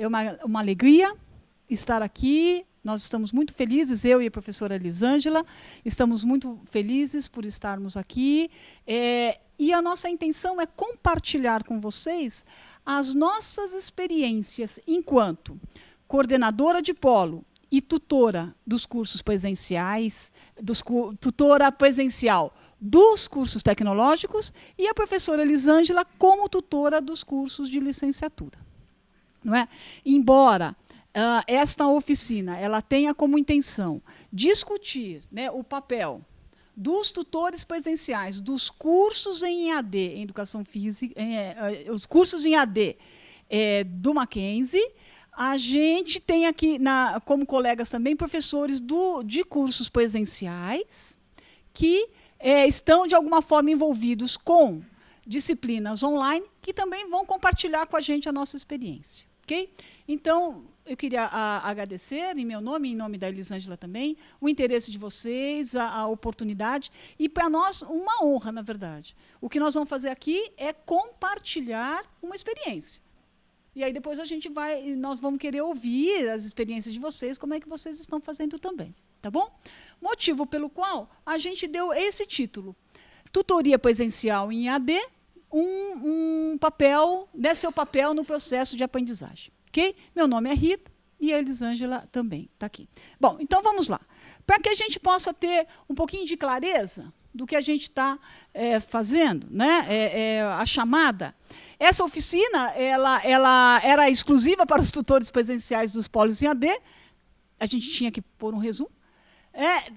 uma alegria estar aqui. Nós estamos muito felizes, eu e a professora Elisângela, estamos muito felizes por estarmos aqui. E a nossa intenção é compartilhar com vocês as nossas experiências enquanto coordenadora de polo e tutora dos cursos presenciais, tutora presencial dos cursos tecnológicos, e a professora Elisângela como tutora dos cursos de licenciatura. Não é? Embora esta oficina ela tenha como intenção discutir, né, o papel dos tutores presenciais dos cursos em EAD, em educação física, os cursos em EAD do Mackenzie, a gente tem aqui, como colegas também, professores de cursos presenciais que estão, de alguma forma, envolvidos com disciplinas online, que também vão compartilhar com a gente a nossa experiência. Okay? Então, eu queria agradecer, em meu nome e em nome da Elisângela também, o interesse de vocês, a oportunidade, e para nós uma honra, na verdade. O que nós vamos fazer aqui é compartilhar uma experiência. E aí depois nós vamos querer ouvir as experiências de vocês, como é que vocês estão fazendo também. Tá bom? Motivo pelo qual a gente deu esse título, Tutoria Presencial em EAD, seu papel no processo de aprendizagem. Okay? Meu nome é Rita e a Elisângela também está aqui. Bom, então vamos lá. Para que a gente possa ter um pouquinho de clareza do que a gente está fazendo, né? A chamada. Essa oficina ela era exclusiva para os tutores presenciais dos polos em AD. A gente tinha que pôr um resumo.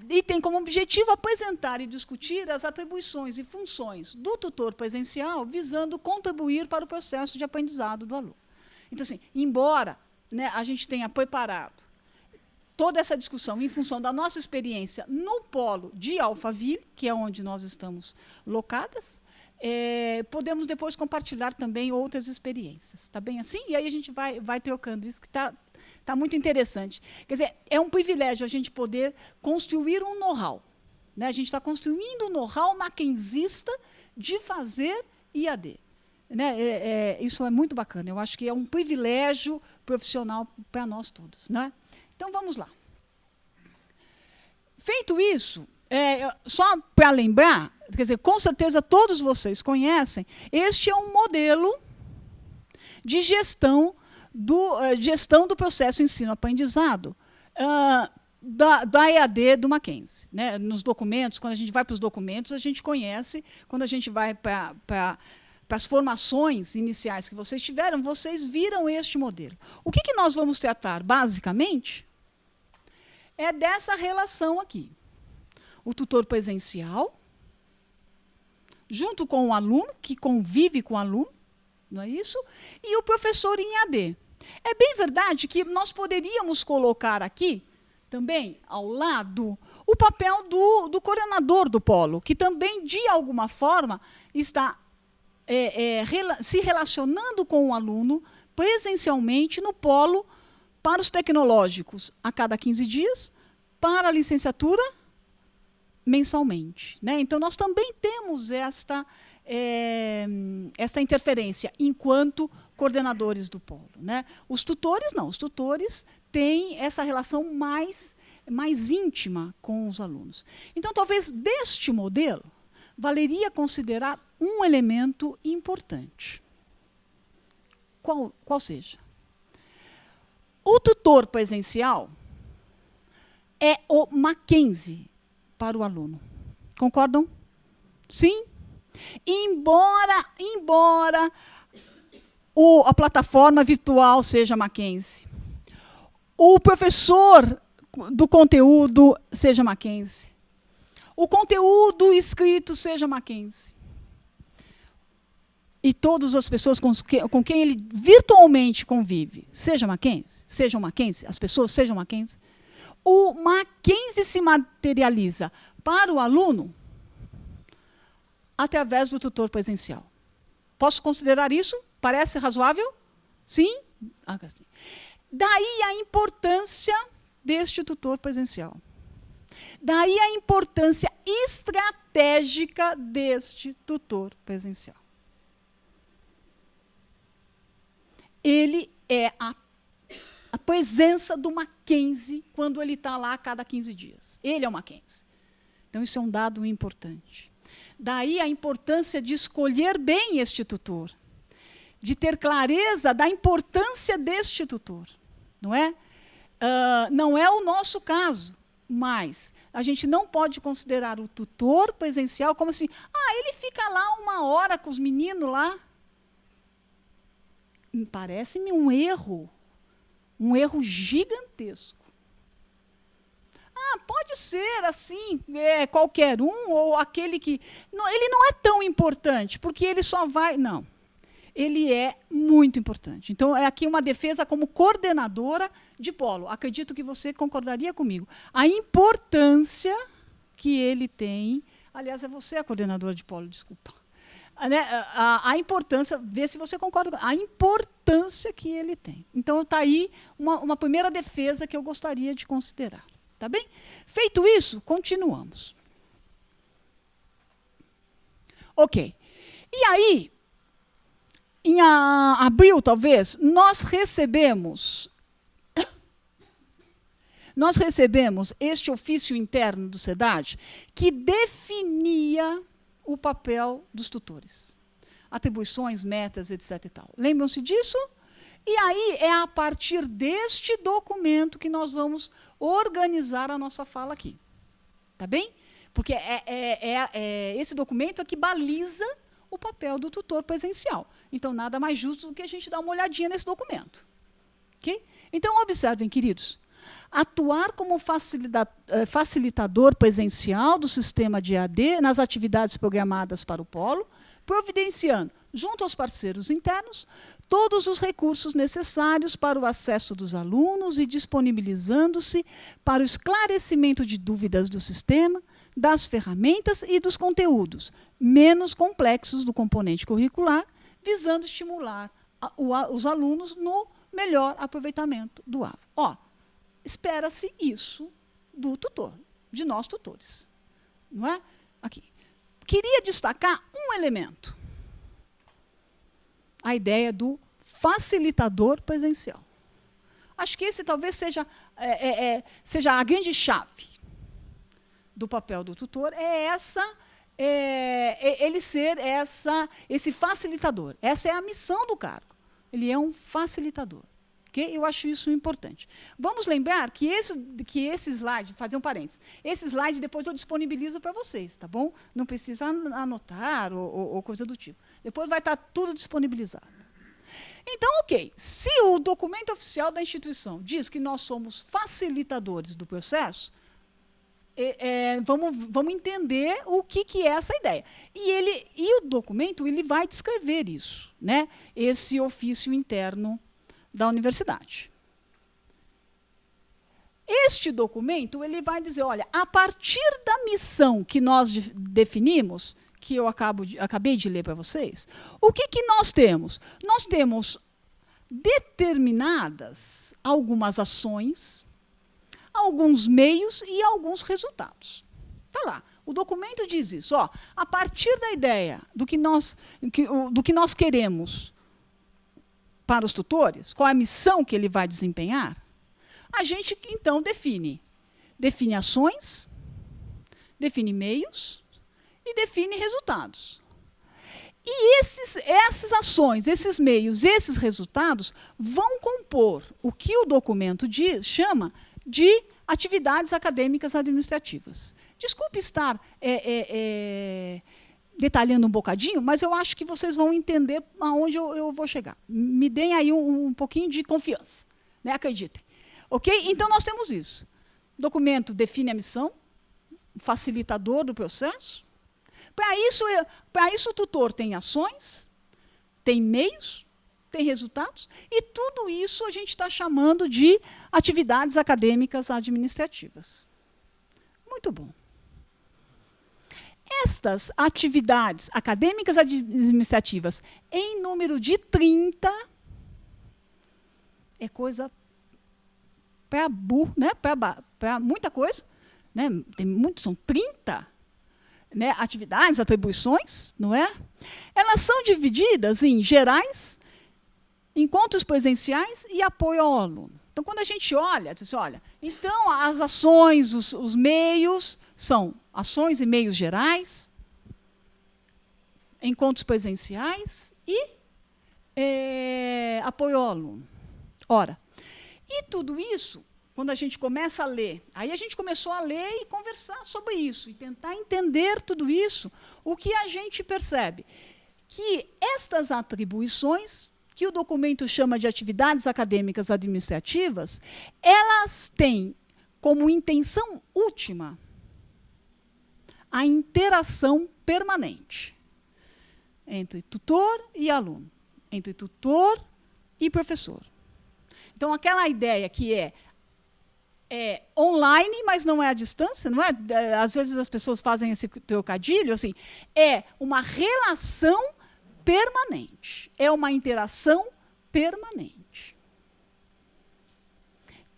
E tem como objetivo apresentar e discutir as atribuições e funções do tutor presencial, visando contribuir para o processo de aprendizado do aluno. Então, assim, embora, né, a gente tenha preparado toda essa discussão em função da nossa experiência no polo de Alphaville, que é onde nós estamos locadas, podemos depois compartilhar também outras experiências. Está bem assim? E aí a gente vai trocando. Isso que está muito interessante. Quer dizer, é um privilégio a gente poder construir um know-how. Né? A gente está construindo um know-how mackenzista de fazer IAD. Né? Isso é muito bacana. Eu acho que é um privilégio profissional para nós todos. Né? Então, vamos lá. Feito isso, só para lembrar, quer dizer, com certeza todos vocês conhecem, este é um modelo de gestão do processo ensino-aprendizado da EAD do Mackenzie. Né? Nos documentos, quando a gente vai para os documentos, a gente conhece, quando a gente vai para as formações iniciais que vocês tiveram, vocês viram este modelo. O que nós vamos tratar, basicamente, é dessa relação aqui. O tutor presencial, junto com o aluno, que convive com o aluno, não é isso? E o professor em AD. É bem verdade que nós poderíamos colocar aqui, também, ao lado, o papel do coordenador do polo, que também, de alguma forma, está se relacionando com o aluno presencialmente no polo para os tecnológicos a cada 15 dias, para a licenciatura mensalmente. Né? Então, nós também temos esta interferência enquanto coordenadores do polo. Né? Os tutores, não. Os tutores têm essa relação mais íntima com os alunos. Então, talvez, deste modelo, valeria considerar um elemento importante. Qual seja? O tutor presencial é o Mackenzie para o aluno. Concordam? Sim? Embora a plataforma virtual seja Mackenzie, o professor do conteúdo seja Mackenzie, o conteúdo escrito seja Mackenzie, e todas as pessoas com quem ele virtualmente convive, sejam Mackenzie, as pessoas sejam Mackenzie, o Mackenzie se materializa para o aluno através do tutor presencial. Posso considerar isso? Parece razoável? Sim? Daí a importância deste tutor presencial. Daí a importância estratégica deste tutor presencial. Ele é a presença do Mackenzie quando ele está lá a cada 15 dias. Ele é o Mackenzie. Então, isso é um dado importante. Daí a importância de escolher bem este tutor, de ter clareza da importância deste tutor. Não é? Não é o nosso caso, mas a gente não pode considerar o tutor presencial como assim, ele fica lá 1 hora com os meninos lá. Parece-me um erro gigantesco. Pode ser assim, qualquer um, ou aquele que... Não, ele não é tão importante, porque ele só vai... Não, ele é muito importante. Então, é aqui uma defesa como coordenadora de polo. Acredito que você concordaria comigo. A importância que ele tem... Aliás, é você a coordenadora de polo, desculpa. A importância, vê se você concorda, a importância que ele tem. Então, está aí uma primeira defesa que eu gostaria de considerar. Tá bem? Feito isso, continuamos. Ok. E aí, em abril, talvez, nós recebemos este ofício interno do SEDAD que definia o papel dos tutores. Atribuições, metas, etc. e tal. Lembram-se disso? E aí é a partir deste documento que nós vamos organizar a nossa fala aqui. Tá bem? Porque esse documento é que baliza o papel do tutor presencial. Então, nada mais justo do que a gente dar uma olhadinha nesse documento. Okay? Então, observem, queridos. Atuar como facilitador presencial do sistema de EAD nas atividades programadas para o polo, providenciando, junto aos parceiros internos, todos os recursos necessários para o acesso dos alunos e disponibilizando-se para o esclarecimento de dúvidas do sistema, das ferramentas e dos conteúdos menos complexos do componente curricular, visando estimular os alunos no melhor aproveitamento do AVO. Espera-se isso do tutor, de nós tutores. Não é? Aqui. Queria destacar um elemento. A ideia do facilitador presencial. Acho que esse talvez seja a grande chave do papel do tutor, ele ser esse facilitador. Essa é a missão do cargo. Ele é um facilitador. Okay? Eu acho isso importante. Vamos lembrar que esse slide, fazer um parênteses, esse slide depois eu disponibilizo para vocês, tá bom? Não precisa anotar ou coisa do tipo. Depois vai estar tudo disponibilizado. Então, ok, se o documento oficial da instituição diz que nós somos facilitadores do processo, vamos entender o que é essa ideia. E o documento ele vai descrever isso, né? Esse ofício interno da universidade. Este documento ele vai dizer, olha, a partir da missão que nós definimos, que eu acabei de ler para vocês, o que nós temos? Nós temos determinadas algumas ações, alguns meios e alguns resultados. Está lá. O documento diz isso. A partir da ideia do que nós queremos para os tutores, qual é a missão que ele vai desempenhar, a gente, então, define ações, define meios e define resultados. E essas ações, esses meios, esses resultados vão compor o que o documento chama de atividades acadêmicas administrativas. Desculpe estar detalhando um bocadinho, mas eu acho que vocês vão entender aonde eu vou chegar. Me deem aí um pouquinho de confiança, né? Acreditem. Ok? Então, nós temos isso. O documento define a missão, facilitador do processo. Para isso, o tutor tem ações, tem meios, tem resultados, e tudo isso a gente está chamando de atividades acadêmicas administrativas. Muito bom. Estas atividades acadêmicas administrativas, em número de 30, é coisa para burro, né? Para muita coisa. Né? São 30 né? Atividades, atribuições, não é? Elas são divididas em gerais, encontros presenciais e apoio ao aluno. Então, quando a gente olha, diz, olha, então as ações, os meios são ações e meios gerais, encontros presenciais e apoio ao aluno. Ora, e tudo isso, quando a gente começa a ler, aí a gente começou a ler e conversar sobre isso, e tentar entender tudo isso, o que a gente percebe? Que estas atribuições, que o documento chama de atividades acadêmicas administrativas, elas têm como intenção última a interação permanente entre tutor e aluno, entre tutor e professor. Então, aquela ideia que é online, mas não é à distância, não é? Às vezes as pessoas fazem esse trocadilho, assim, é uma relação permanente, é uma interação permanente.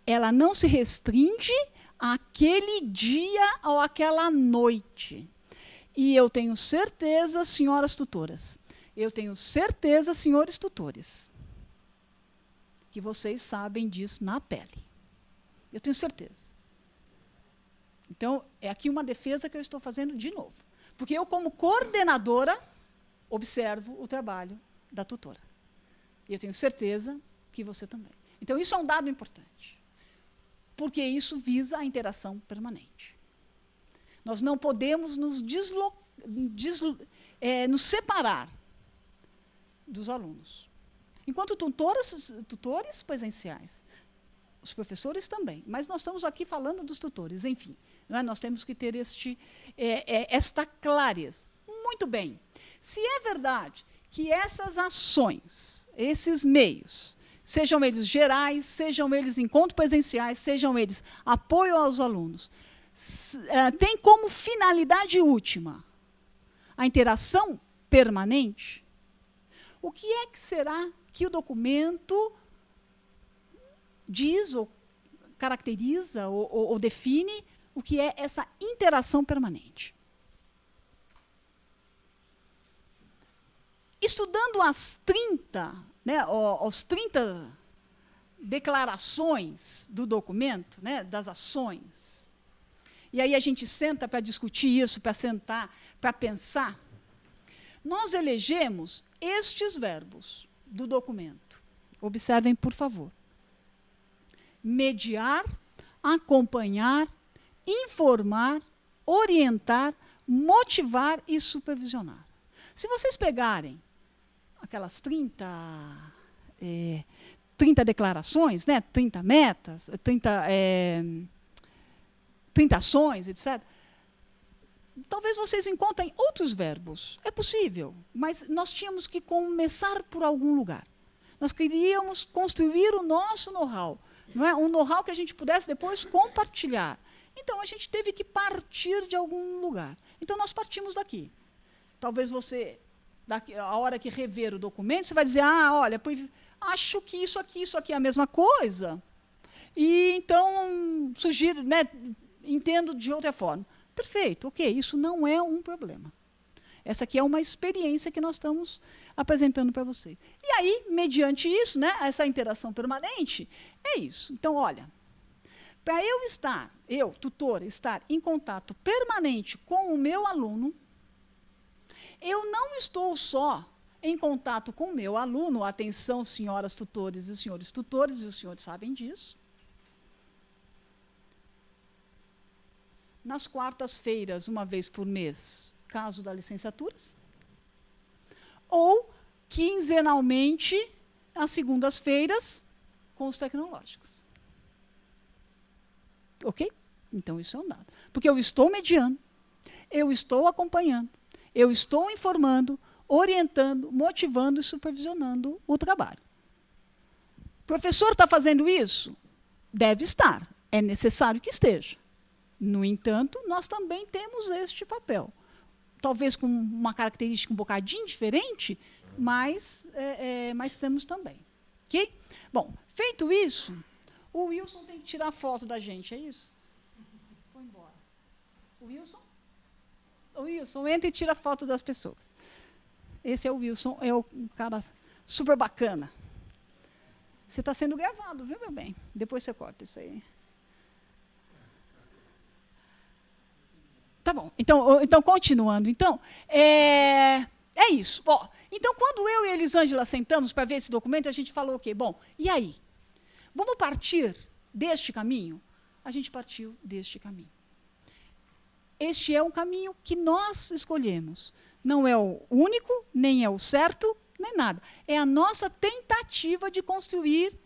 Ela não se restringe àquele dia ou àquela noite. E eu tenho certeza, senhoras tutoras, eu tenho certeza, senhores tutores, que vocês sabem disso na pele. Eu tenho certeza. Então, é aqui uma defesa que eu estou fazendo de novo. Porque eu, como coordenadora, observo o trabalho da tutora. E eu tenho certeza que você também. Então, isso é um dado importante. Porque isso visa a interação permanente. Nós não podemos nos separar dos alunos. Enquanto tutores presenciais, os professores também, mas nós estamos aqui falando dos tutores, enfim. Não é? Nós temos que ter esta clareza. Muito bem. Se é verdade que essas ações, esses meios, sejam eles gerais, sejam eles encontros presenciais, sejam eles apoio aos alunos, têm como finalidade última a interação permanente, o que é que será que o documento diz ou caracteriza ou define o que é essa interação permanente? Estudando as 30 declarações do documento, né, das ações, e aí a gente senta para discutir isso, para sentar, para pensar, nós elegemos estes verbos do documento. Observem, por favor. Mediar, acompanhar, informar, orientar, motivar e supervisionar. Se vocês pegarem aquelas 30 declarações, né, 30 metas, 30 ações, etc., talvez vocês encontrem outros verbos. É possível, mas nós tínhamos que começar por algum lugar. Nós queríamos construir o nosso know-how, não é? Um know-how que a gente pudesse depois compartilhar. Então, a gente teve que partir de algum lugar. Então, nós partimos daqui. Talvez você, a hora que rever o documento, você vai dizer, olha, acho que isso aqui é a mesma coisa, e então sugiro, né, entendo de outra forma. Perfeito, ok, isso não é um problema. Essa aqui é uma experiência que nós estamos apresentando para você. E aí, mediante isso, né, essa interação permanente, é isso. Então, olha, para eu, tutor, estar em contato permanente com o meu aluno, eu não estou só em contato com o meu aluno, atenção, senhoras tutores e senhores tutores, e os senhores sabem disso. Nas quartas-feiras, uma vez por mês, caso da licenciaturas, ou quinzenalmente, às segundas-feiras, com os tecnológicos. Ok? Então, isso é um dado. Porque eu estou mediando, eu estou acompanhando, eu estou informando, orientando, motivando e supervisionando o trabalho. O professor está fazendo isso? Deve estar. É necessário que esteja. No entanto, nós também temos este papel. Talvez com uma característica um bocadinho diferente, mas temos também. Ok? Bom, feito isso, o Wilson tem que tirar foto da gente, é isso? Foi embora. O Wilson entra e tira foto das pessoas. Esse é o Wilson, é um cara super bacana. Você está sendo gravado, viu, meu bem? Depois você corta isso aí. Tá bom. Então continuando. Então, é isso. Ó, então, quando eu e a Elisângela sentamos para ver esse documento, a gente falou o quê? Bom, e aí? Vamos partir deste caminho? A gente partiu deste caminho. Este é um caminho que nós escolhemos. Não é o único, nem é o certo, nem nada. É a nossa tentativa de construir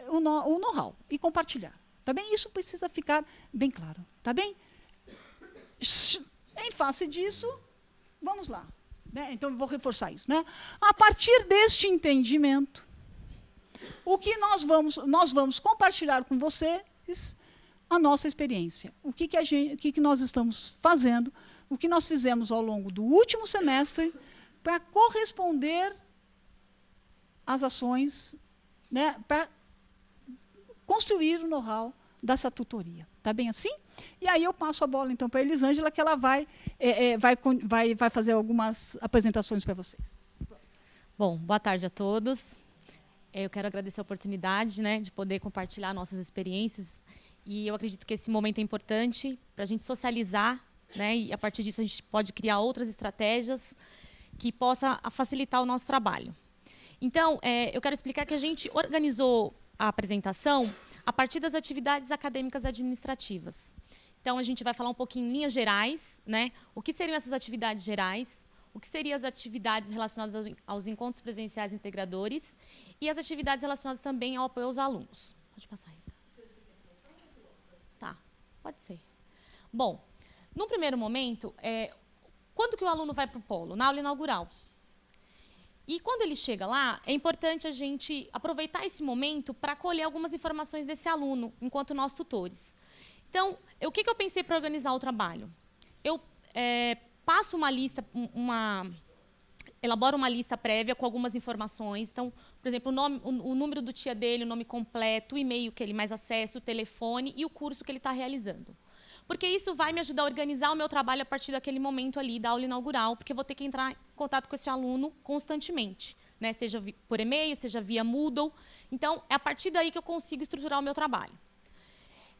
o know-how e compartilhar. Tá bem? Isso precisa ficar bem claro. Tá bem? Em face disso, vamos lá. Né? Então, eu vou reforçar isso. Né? A partir deste entendimento, o que nós vamos compartilhar com vocês a nossa experiência. O que nós estamos fazendo, o que nós fizemos ao longo do último semestre para corresponder às ações, né, para construir o know-how dessa tutoria. Está bem assim? E aí eu passo a bola, então, para a Elisângela, que ela vai fazer algumas apresentações para vocês. Bom, boa tarde a todos. Eu quero agradecer a oportunidade, né, de poder compartilhar nossas experiências. E eu acredito que esse momento é importante para a gente socializar, né, e a partir disso a gente pode criar outras estratégias que possam facilitar o nosso trabalho. Então, eu quero explicar que a gente organizou a apresentação a partir das atividades acadêmicas administrativas. Então, a gente vai falar um pouquinho em linhas gerais, né, o que seriam essas atividades gerais, o que seriam as atividades relacionadas aos encontros presenciais integradores e as atividades relacionadas também ao apoio aos alunos. Pode passar, Rita. Tá, pode ser. Bom, no primeiro momento, quando que o aluno vai para o polo? Na aula inaugural. E quando ele chega lá, é importante a gente aproveitar esse momento para colher algumas informações desse aluno, enquanto nós tutores. Então, o que eu pensei para organizar o trabalho? Eu passo uma lista, elaboro uma lista prévia com algumas informações. Então, por exemplo, o número do tia dele, o nome completo, o e-mail que ele mais acessa, o telefone e o curso que ele está realizando. Porque isso vai me ajudar a organizar o meu trabalho a partir daquele momento ali da aula inaugural, porque eu vou ter que entrar em contato com esse aluno constantemente, né? Seja por e-mail, seja via Moodle. Então, é a partir daí que eu consigo estruturar o meu trabalho.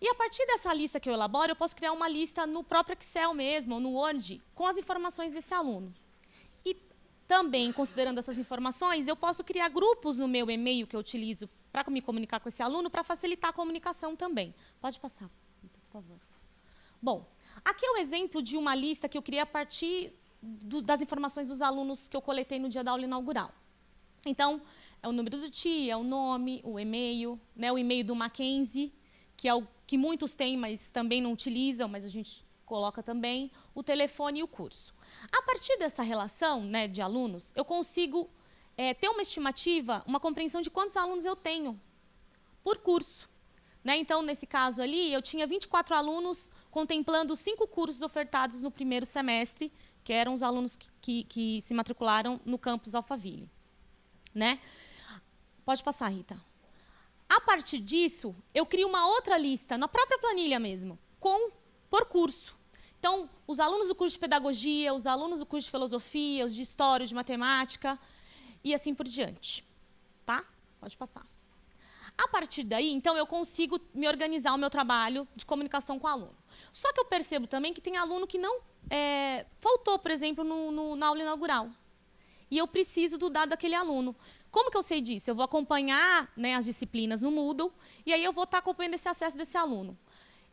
E a partir dessa lista que eu elaboro, eu posso criar uma lista no próprio Excel mesmo, ou no Word, com as informações desse aluno. E também, considerando essas informações, eu posso criar grupos no meu e-mail que eu utilizo para me comunicar com esse aluno, para facilitar a comunicação também. Pode passar, por favor. Bom, aqui é um exemplo de uma lista que eu criei a partir das informações dos alunos que eu coletei no dia da aula inaugural. Então, é o número do tia, o nome, o e-mail, né, o e-mail do Mackenzie, que é o que muitos têm, mas também não utilizam, mas a gente coloca também, o telefone e o curso. A partir dessa relação, né, de alunos, eu consigo ter uma estimativa, uma compreensão de quantos alunos eu tenho por curso. Né? Então, nesse caso ali, eu tinha 24 alunos contemplando 5 cursos ofertados no primeiro semestre, que eram os alunos que se matricularam no campus Alphaville. Né? Pode passar, Rita. A partir disso, eu crio uma outra lista, na própria planilha mesmo, por curso. Então, os alunos do curso de pedagogia, os alunos do curso de filosofia, os de história, de matemática, e assim por diante. Tá? Pode passar. A partir daí, então, eu consigo me organizar o meu trabalho de comunicação com o aluno. Só que eu percebo também que tem aluno que não faltou, por exemplo, na aula inaugural. E eu preciso do dado daquele aluno. Como que eu sei disso? Eu vou acompanhar, né, as disciplinas no Moodle, e aí eu vou estar acompanhando esse acesso desse aluno.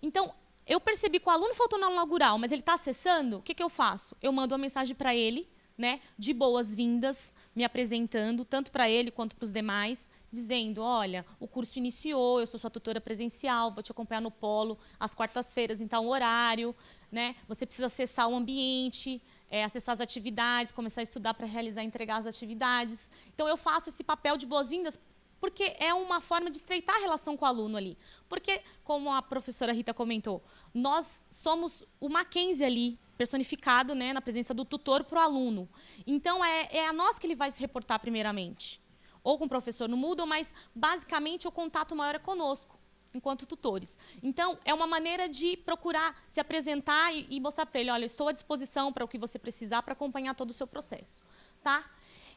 Então, eu percebi que o aluno faltou na aula inaugural, mas ele está acessando, o que eu faço? Eu mando uma mensagem para ele, né, de boas-vindas, me apresentando, tanto para ele quanto para os demais, dizendo, olha, o curso iniciou, eu sou sua tutora presencial, vou te acompanhar no polo às quartas-feiras, em tal horário, né? Você precisa acessar o ambiente, acessar as atividades, começar a estudar para realizar e entregar as atividades. Então, eu faço esse papel de boas-vindas porque é uma forma de estreitar a relação com o aluno ali. Porque, como a professora Rita comentou, nós somos o Mackenzie ali, personificado, né, na presença do tutor para o aluno. Então, é a nós que ele vai se reportar primeiramente. Ou com o professor no Moodle, mas, basicamente, o contato maior é conosco, enquanto tutores. Então, é uma maneira de procurar se apresentar e mostrar para ele, olha, eu estou à disposição para o que você precisar para acompanhar todo o seu processo. Tá?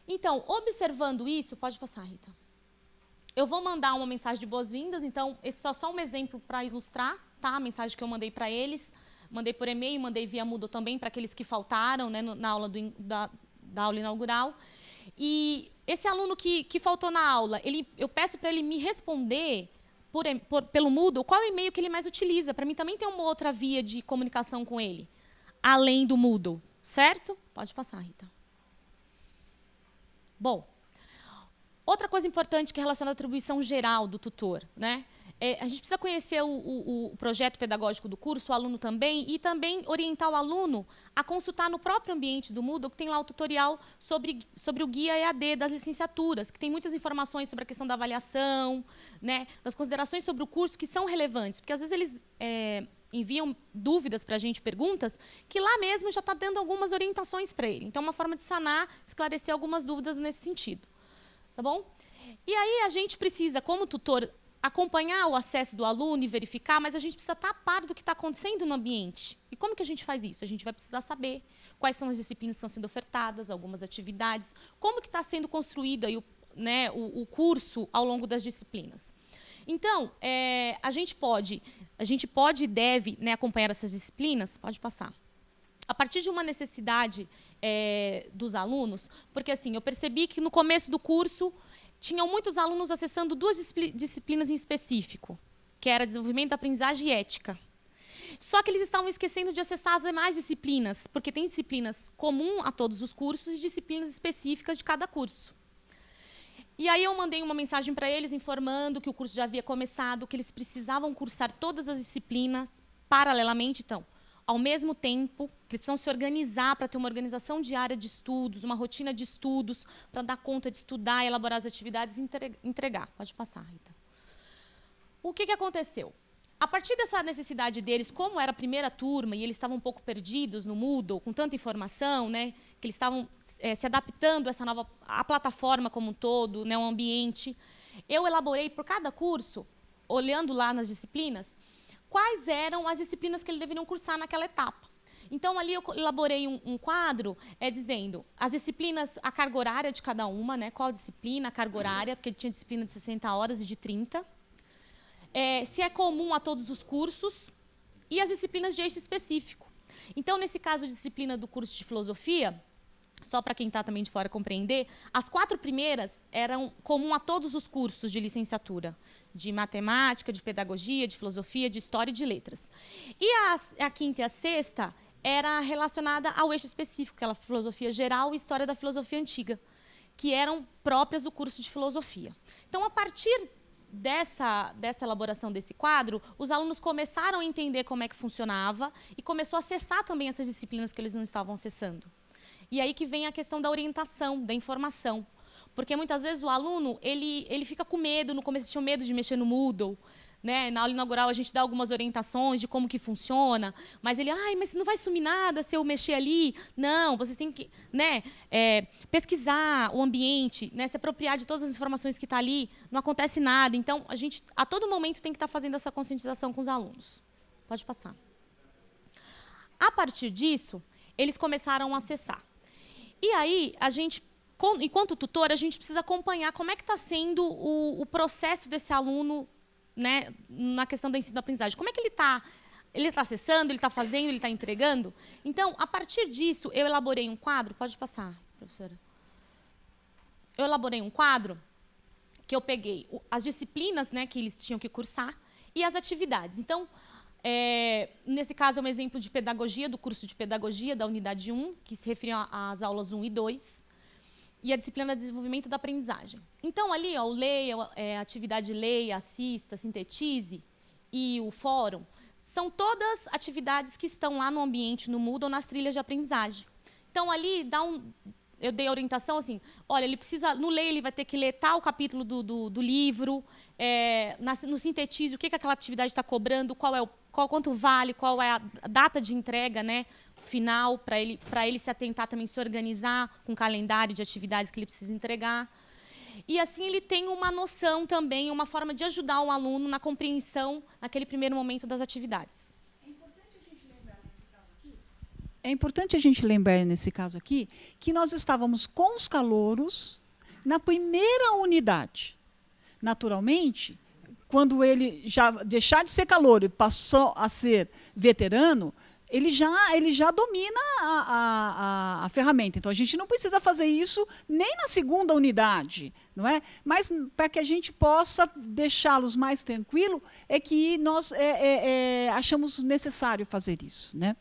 Então, observando isso, pode passar, Rita. eu vou mandar uma mensagem de boas-vindas, então, esse é só um exemplo para ilustrar, tá? A mensagem que eu mandei para eles. Mandei por e-mail, mandei via Moodle também para aqueles que faltaram, né, na aula da aula inaugural. E esse aluno que faltou na aula, eu peço para ele me responder pelo Moodle qual é o e-mail que ele mais utiliza, para mim também ter uma outra via de comunicação com ele, além do Moodle, certo? Pode passar, Rita. Bom, outra coisa importante que é relacionada à atribuição geral do tutor, né? A gente precisa conhecer o projeto pedagógico do curso, o aluno também, e também orientar o aluno a consultar no próprio ambiente do Moodle, que tem lá o tutorial sobre o guia EAD das licenciaturas, que tem muitas informações sobre a questão da avaliação, né, das considerações sobre o curso que são relevantes, porque às vezes eles enviam dúvidas para a gente, perguntas, que lá mesmo já está dando algumas orientações para ele. Então, é uma forma de sanar, esclarecer algumas dúvidas nesse sentido. Tá bom? E aí a gente precisa, como tutor, acompanhar o acesso do aluno e verificar, mas a gente precisa estar a par do que está acontecendo no ambiente. E como que a gente faz isso? A gente vai precisar saber quais são as disciplinas que estão sendo ofertadas, algumas atividades, como que está sendo construído aí o curso ao longo das disciplinas. Então, a gente pode e deve, né, acompanhar essas disciplinas, pode passar, a partir de uma necessidade dos alunos, porque assim, eu percebi que no começo do curso tinham muitos alunos acessando duas disciplinas em específico, que era desenvolvimento da aprendizagem e ética. Só que eles estavam esquecendo de acessar as demais disciplinas, porque tem disciplinas comuns a todos os cursos e disciplinas específicas de cada curso. E aí eu mandei uma mensagem para eles informando que o curso já havia começado, que eles precisavam cursar todas as disciplinas paralelamente, então, ao mesmo tempo, que eles precisam se organizar para ter uma organização diária de estudos, uma rotina de estudos, para dar conta de estudar, elaborar as atividades e entregar. Pode passar, Rita. O que aconteceu? A partir dessa necessidade deles, como era a primeira turma e eles estavam um pouco perdidos no Moodle, com tanta informação, né, que eles estavam se adaptando a essa a plataforma como um todo, né, o ambiente, eu elaborei por cada curso, olhando lá nas disciplinas, quais eram as disciplinas que eles deveriam cursar naquela etapa. Então, ali eu elaborei um quadro dizendo as disciplinas, a carga horária de cada uma, né, qual disciplina, a carga horária, porque tinha disciplina de 60 horas e de 30, se é comum a todos os cursos, e as disciplinas de eixo específico. Então, nesse caso, a disciplina do curso de filosofia, só para quem está também de fora compreender, as 4 primeiras eram comum a todos os cursos de licenciatura, de matemática, de pedagogia, de filosofia, de história e de letras. E a quinta e a sexta era relacionada ao eixo específico, que era filosofia geral e história da filosofia antiga, que eram próprias do curso de filosofia. Então, a partir dessa elaboração desse quadro, os alunos começaram a entender como é que funcionava e começou a acessar também essas disciplinas que eles não estavam acessando. E aí que vem a questão da orientação, da informação. Porque muitas vezes o aluno ele fica com medo, no começo tinha medo de mexer no Moodle, né? Na aula inaugural a gente dá algumas orientações de como que funciona, mas ele, mas não vai sumir nada se eu mexer ali. Não, vocês têm que, né, pesquisar o ambiente, né, se apropriar de todas as informações que estão ali, não acontece nada. Então, a gente, a todo momento, tem que estar fazendo essa conscientização com os alunos. Pode passar. A partir disso, eles começaram a acessar. E aí, a gente, enquanto tutor, a gente precisa acompanhar como é que está sendo o processo desse aluno, né, na questão da ensino-aprendizagem. Como é que ele está acessando, ele está fazendo, ele está entregando? Então, a partir disso, eu elaborei um quadro. Pode passar, professora. Eu elaborei um quadro que eu peguei as disciplinas, né, que eles tinham que cursar e as atividades. Então, nesse caso, é um exemplo de pedagogia, do curso de pedagogia da unidade 1, que se refere às aulas 1 e 2, e a disciplina de desenvolvimento da aprendizagem. Então, ali, ó, o leia, a atividade leia, assista, sintetize e o fórum, são todas atividades que estão lá no ambiente, no Moodle, nas trilhas de aprendizagem. Então, ali, eu dei a orientação assim, olha, ele precisa, no leia, ele vai ter que ler tal capítulo do livro, no sintetize, o que aquela atividade está cobrando, quanto vale, qual é a data de entrega, né, final, para ele se atentar também, se organizar com o calendário de atividades que ele precisa entregar. E assim ele tem uma noção também, uma forma de ajudar o aluno na compreensão naquele primeiro momento das atividades. É importante a gente lembrar nesse caso aqui que nós estávamos com os calouros na primeira unidade. naturalmente, quando ele já deixar de ser calouro e passou a ser veterano, ele já domina a ferramenta. Então, a gente não precisa fazer isso nem na segunda unidade, não é? Mas, para que a gente possa deixá-los mais tranquilos, é que nós achamos necessário fazer isso, né?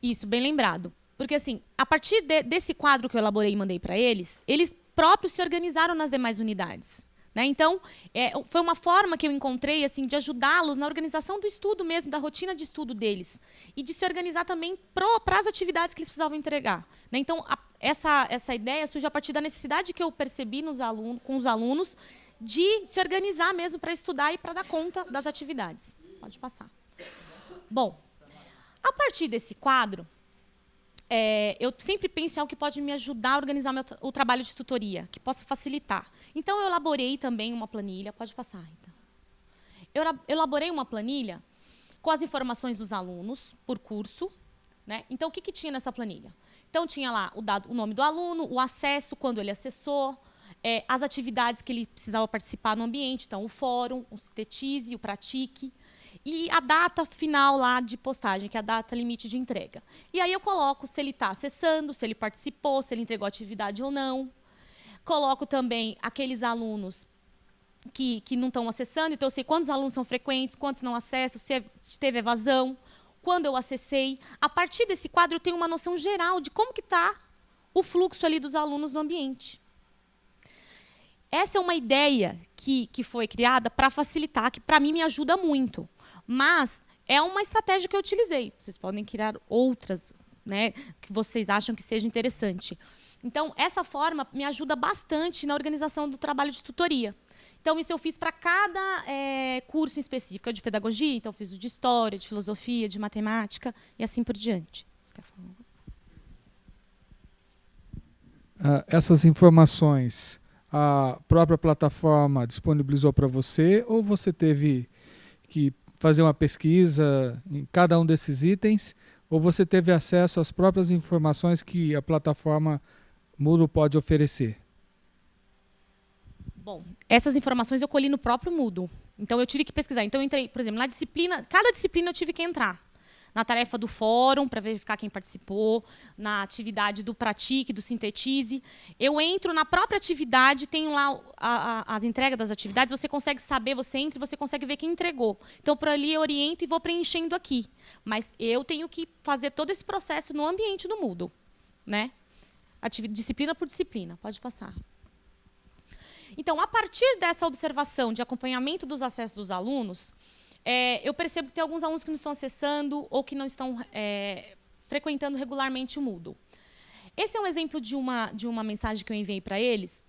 Isso, bem lembrado. Porque, assim, a partir desse quadro que eu elaborei e mandei para eles próprios se organizaram nas demais unidades. Né? Então, foi uma forma que eu encontrei assim, de ajudá-los na organização do estudo mesmo, da rotina de estudo deles. E de se organizar também para as atividades que eles precisavam entregar. Né? Então, essa ideia surge a partir da necessidade que eu percebi com os alunos de se organizar mesmo para estudar e para dar conta das atividades. Pode passar. Bom, a partir desse quadro, eu sempre penso em algo que pode me ajudar a organizar o trabalho de tutoria, que possa facilitar. Então, eu elaborei também uma planilha. Pode passar, Rita. Eu elaborei uma planilha com as informações dos alunos por curso. Né? Então, o que tinha nessa planilha? Então, tinha lá o nome do aluno, o acesso, quando ele acessou, as atividades que ele precisava participar no ambiente. Então, o fórum, o sintetize, o pratique. E a data final lá de postagem, que é a data limite de entrega. E aí eu coloco se ele está acessando, se ele participou, se ele entregou a atividade ou não. Coloco também aqueles alunos que não estão acessando, então eu sei quantos alunos são frequentes, quantos não acessam, se teve evasão, quando eu acessei. A partir desse quadro eu tenho uma noção geral de como que está o fluxo ali dos alunos no ambiente. Essa é uma ideia que foi criada para facilitar, que para mim me ajuda muito. Mas é uma estratégia que eu utilizei. Vocês podem criar outras, né, que vocês acham que seja interessante. Então, essa forma me ajuda bastante na organização do trabalho de tutoria. Então, isso eu fiz para cada curso em específico. De pedagogia, então eu fiz o de história, de filosofia, de matemática e assim por diante. Você quer falar? Essas informações a própria plataforma disponibilizou para você ou você teve que fazer uma pesquisa em cada um desses itens, ou você teve acesso às próprias informações que a plataforma Moodle pode oferecer? Bom, essas informações eu colhi no próprio Moodle. Então, eu tive que pesquisar. Então, eu entrei, por exemplo, na disciplina, cada disciplina eu tive que entrar. Na tarefa do fórum, para verificar quem participou, na atividade do pratique, do sintetize. Eu entro na própria atividade, tenho lá as entregas das atividades, você consegue saber, você entra e você consegue ver quem entregou. Então, por ali eu oriento e vou preenchendo aqui. Mas eu tenho que fazer todo esse processo no ambiente do Moodle. Né? Disciplina por disciplina. Pode passar. Então, a partir dessa observação de acompanhamento dos acessos dos alunos, eu percebo que tem alguns alunos que não estão acessando ou que não estão frequentando regularmente o Moodle. Esse é um exemplo de uma mensagem que eu enviei para eles,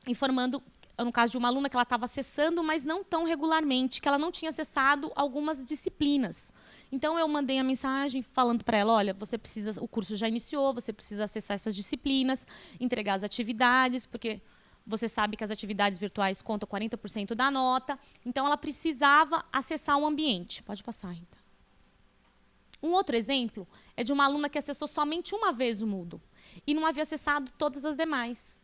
informando, no caso de uma aluna que ela estava acessando, mas não tão regularmente, que ela não tinha acessado algumas disciplinas. Então, eu mandei a mensagem falando para ela, olha, o curso já iniciou, você precisa acessar essas disciplinas, entregar as atividades, porque você sabe que as atividades virtuais contam 40% da nota. Então, ela precisava acessar o ambiente. Pode passar, Rita. Um outro exemplo é de uma aluna que acessou somente uma vez o Moodle e não havia acessado todas as demais.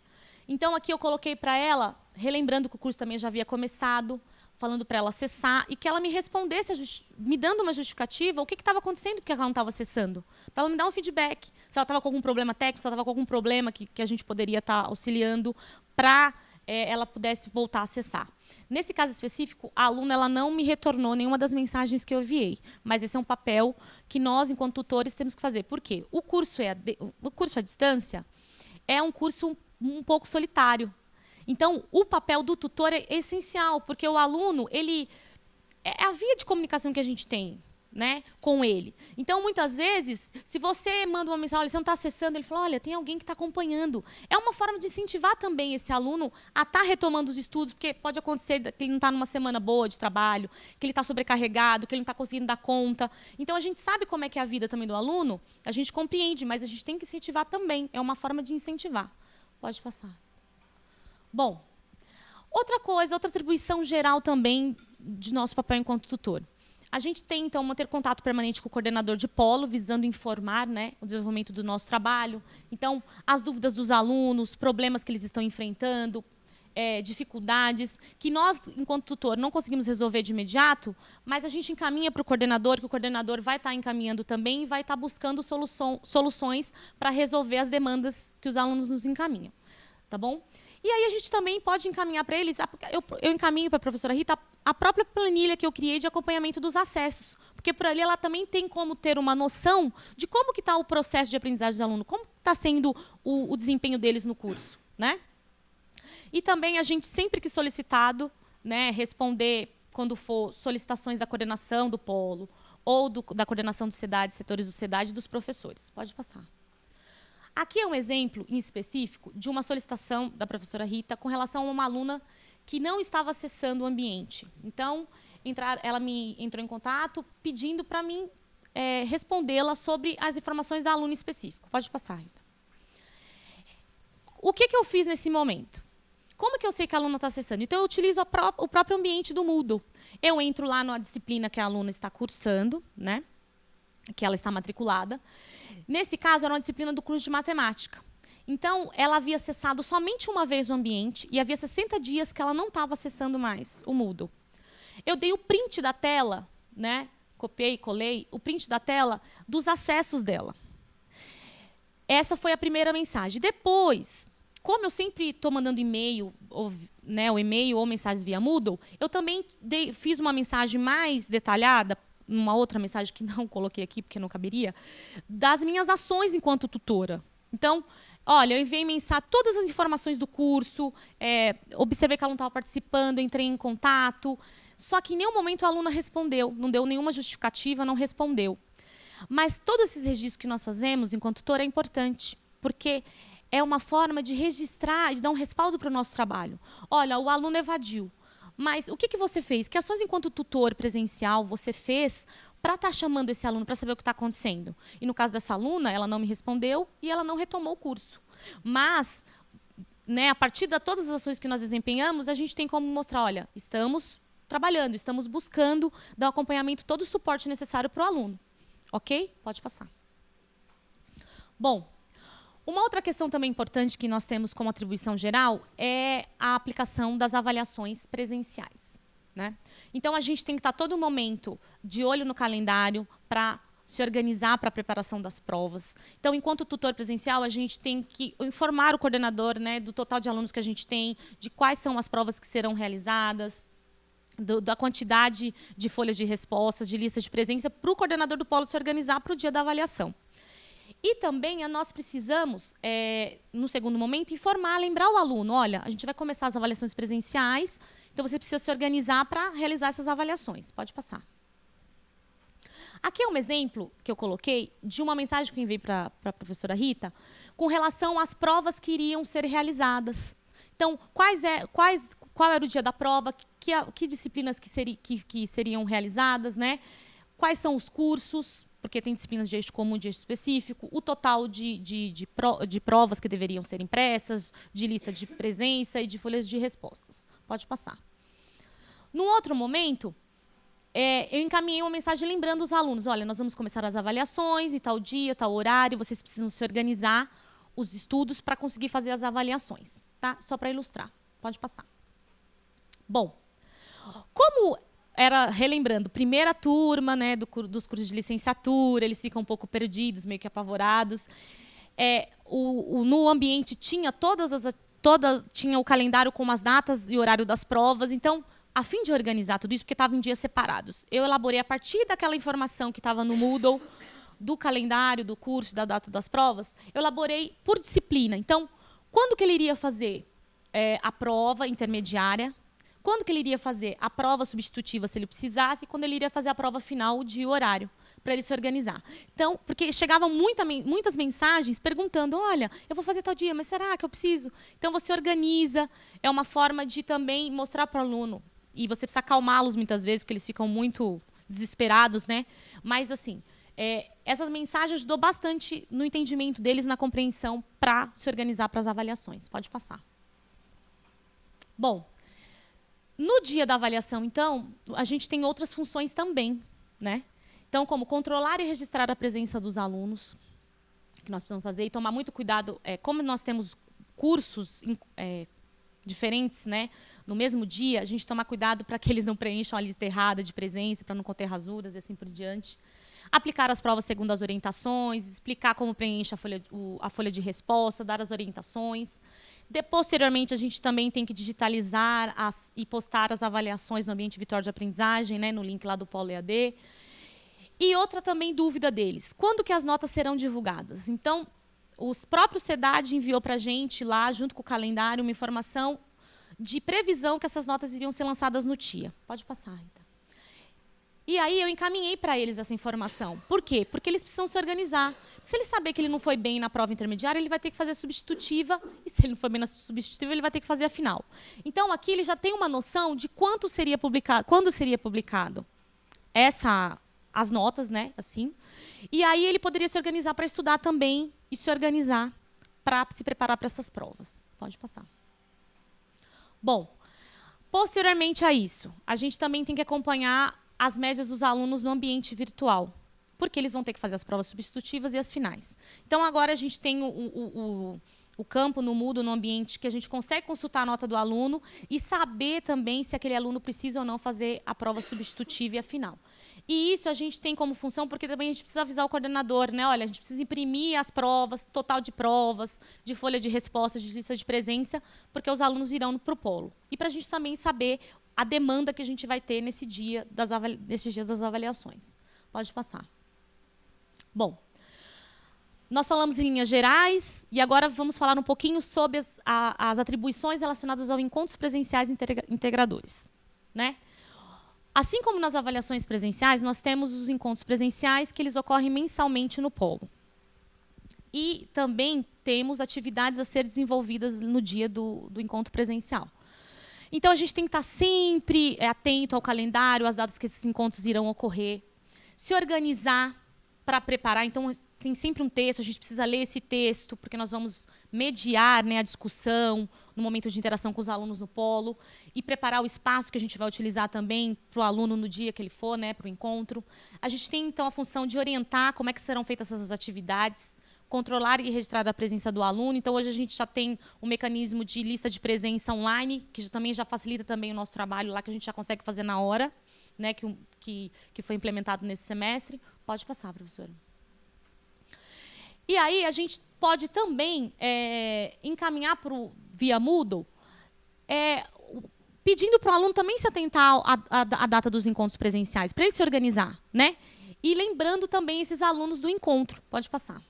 Então, aqui eu coloquei para ela, relembrando que o curso também já havia começado, falando para ela acessar e que ela me respondesse, me dando uma justificativa, o que estava acontecendo porque ela não estava acessando. Para ela me dar um feedback. Se ela estava com algum problema técnico, se ela estava com algum problema que a gente poderia estar auxiliando para ela pudesse voltar a acessar. Nesse caso específico, a aluna ela não me retornou nenhuma das mensagens que eu enviei. Mas esse é um papel que nós, enquanto tutores, temos que fazer. Por quê? O curso à distância é um curso um pouco solitário. Então, o papel do tutor é essencial, porque o aluno, é a via de comunicação que a gente tem, né, com ele. Então, muitas vezes, se você manda uma mensagem, olha, você não está acessando, ele fala, olha, tem alguém que está acompanhando. É uma forma de incentivar também esse aluno a estar retomando os estudos, porque pode acontecer que ele não está numa semana boa de trabalho, que ele está sobrecarregado, que ele não está conseguindo dar conta. Então, a gente sabe como é que é a vida também do aluno, a gente compreende, mas a gente tem que incentivar também. É uma forma de incentivar. Pode passar. Bom, outra atribuição geral também de nosso papel enquanto tutor. A gente tem, então, manter contato permanente com o coordenador de polo, visando informar, né, o desenvolvimento do nosso trabalho. Então, as dúvidas dos alunos, problemas que eles estão enfrentando, dificuldades, que nós, enquanto tutor, não conseguimos resolver de imediato, mas a gente encaminha para o coordenador, que o coordenador vai estar encaminhando também e vai estar buscando soluções para resolver as demandas que os alunos nos encaminham. Tá bom? E aí a gente também pode encaminhar para eles, eu encaminho para a professora Rita a própria planilha que eu criei de acompanhamento dos acessos, porque por ali ela também tem como ter uma noção de como que está o processo de aprendizagem dos alunos, como está sendo o desempenho deles no curso, né? E também a gente, sempre que solicitado, né, responder quando for solicitações da coordenação do polo ou da coordenação do SEDAD, setores do SEDAD, dos professores. Pode passar. Aqui é um exemplo em específico de uma solicitação da professora Rita com relação a uma aluna que não estava acessando o ambiente. Então, ela me entrou em contato pedindo para mim respondê-la sobre as informações da aluna específica. Pode passar, Rita. O que eu fiz nesse momento? Como que eu sei que a aluna está acessando? Então, eu utilizo o próprio ambiente do Moodle. Eu entro lá na disciplina que a aluna está cursando, né, que ela está matriculada. Nesse caso, era uma disciplina do curso de matemática. Então, ela havia acessado somente uma vez o ambiente e havia 60 dias que ela não estava acessando mais o Moodle. Eu dei o print da tela, né, copiei e colei o print da tela dos acessos dela. Essa foi a primeira mensagem. Depois, como eu sempre estou mandando e-mail, ou e-mail ou mensagens via Moodle, eu também fiz uma mensagem mais detalhada, uma outra mensagem que não coloquei aqui porque não caberia, das minhas ações enquanto tutora. Então, olha, eu enviei mensagem, todas as informações do curso, observei que a aluna estava participando, entrei em contato, só que em nenhum momento a aluna respondeu, não deu nenhuma justificativa, não respondeu. Mas todos esses registros que nós fazemos enquanto tutora é importante, porque é uma forma de registrar, de dar um respaldo para o nosso trabalho. Olha, o aluno evadiu, mas o que você fez? Que ações enquanto tutor presencial você fez para estar chamando esse aluno, para saber o que está acontecendo? E no caso dessa aluna, ela não me respondeu e ela não retomou o curso. Mas, né, a partir de todas as ações que nós desempenhamos, a gente tem como mostrar, olha, estamos trabalhando, estamos buscando dar o acompanhamento, todo o suporte necessário para o aluno. Ok? Pode passar. Bom, uma outra questão também importante que nós temos como atribuição geral é a aplicação das avaliações presenciais, né? Então, a gente tem que estar todo momento de olho no calendário para se organizar para a preparação das provas. Então, enquanto tutor presencial, a gente tem que informar o coordenador, né, do total de alunos que a gente tem, de quais são as provas que serão realizadas, da quantidade de folhas de respostas, de listas de presença, para o coordenador do polo se organizar para o dia da avaliação. E também nós precisamos, no segundo momento, informar, lembrar o aluno, olha, a gente vai começar as avaliações presenciais, então você precisa se organizar para realizar essas avaliações. Pode passar. Aqui é um exemplo que eu coloquei de uma mensagem que eu enviei para a professora Rita com relação às provas que iriam ser realizadas. Então, qual era o dia da prova, que disciplinas que seriam realizadas, né? Quais são os cursos, porque tem disciplinas de eixo comum, de eixo específico, o total de provas que deveriam ser impressas, de lista de presença e de folhas de respostas. Pode passar. Num outro momento, eu encaminhei uma mensagem lembrando os alunos, olha, nós vamos começar as avaliações em tal dia, tal horário, vocês precisam se organizar os estudos para conseguir fazer as avaliações, tá? Só para ilustrar. Pode passar. Bom, como era, relembrando, primeira turma, né, dos cursos de licenciatura, eles ficam um pouco perdidos, meio que apavorados. No ambiente tinha tinha o calendário com as datas e horário das provas, então, a fim de organizar tudo isso, porque estava em dias separados, eu elaborei a partir daquela informação que estava no Moodle, do calendário, do curso, da data das provas, eu elaborei por disciplina. Então, quando que ele iria fazer a prova intermediária, quando que ele iria fazer a prova substitutiva, se ele precisasse, e quando ele iria fazer a prova final de horário, para ele se organizar. Então, porque chegavam muitas mensagens perguntando, olha, eu vou fazer tal dia, mas será que eu preciso? Então, você organiza, é uma forma de também mostrar para o aluno, e você precisa acalmá-los muitas vezes, porque eles ficam muito desesperados, né? Mas, assim, essas mensagens ajudou bastante no entendimento deles, na compreensão, para se organizar para as avaliações. Pode passar. Bom, no dia da avaliação, então, a gente tem outras funções também, né? Então, como controlar e registrar a presença dos alunos, que nós precisamos fazer, e tomar muito cuidado, como nós temos cursos diferentes, né, no mesmo dia, a gente tomar cuidado para que eles não preencham a lista errada de presença, para não conter rasuras e assim por diante. Aplicar as provas segundo as orientações, explicar como preenche a folha de resposta, dar as orientações. Posteriormente, a gente também tem que digitalizar e postar as avaliações no ambiente Vitória de aprendizagem, né, no link lá do Polo EAD. E outra também dúvida deles, quando que as notas serão divulgadas? Então, os próprios CEDAD enviou para a gente lá, junto com o calendário, uma informação de previsão que essas notas iriam ser lançadas no TIA. Pode passar, Rita. E aí eu encaminhei para eles essa informação. Por quê? Porque eles precisam se organizar. Se ele saber que ele não foi bem na prova intermediária, ele vai ter que fazer a substitutiva. E se ele não foi bem na substitutiva, ele vai ter que fazer a final. Então, aqui ele já tem uma noção de quando seria publicado as notas, né? Assim. E aí ele poderia se organizar para estudar também e se organizar para se preparar para essas provas. Pode passar. Bom, posteriormente a isso, a gente também tem que acompanhar as médias dos alunos no ambiente virtual, porque eles vão ter que fazer as provas substitutivas e as finais. Então, agora a gente tem o campo no Moodle, no ambiente, que a gente consegue consultar a nota do aluno e saber também se aquele aluno precisa ou não fazer a prova substitutiva e a final. E isso a gente tem como função, porque também a gente precisa avisar o coordenador, né? Olha, a gente precisa imprimir as provas, total de provas, de folha de respostas, de lista de presença, porque os alunos irão para o polo. E para a gente também saber a demanda que a gente vai ter nesses dias das avaliações. Pode passar. Bom, nós falamos em linhas gerais e agora vamos falar um pouquinho sobre as atribuições relacionadas aos encontros presenciais integradores, né? Assim como nas avaliações presenciais, nós temos os encontros presenciais que eles ocorrem mensalmente no polo. E também temos atividades a ser desenvolvidas no dia do encontro presencial. Então, a gente tem que estar sempre atento ao calendário, às datas que esses encontros irão ocorrer, se organizar para preparar. Então, tem sempre um texto, a gente precisa ler esse texto, porque nós vamos mediar, né, a discussão no momento de interação com os alunos no polo e preparar o espaço que a gente vai utilizar também para o aluno no dia que ele for, né, para o encontro. A gente tem, então, a função de orientar como é que serão feitas essas atividades, controlar e registrar a presença do aluno. Então, hoje a gente já tem um mecanismo de lista de presença online, que também já facilita também o nosso trabalho lá, que a gente já consegue fazer na hora, né, que foi implementado nesse semestre. Pode passar, professora. E aí a gente pode também encaminhar via Moodle, pedindo para o aluno também se atentar à data dos encontros presenciais, para ele se organizar, né? E lembrando também esses alunos do encontro. Pode passar.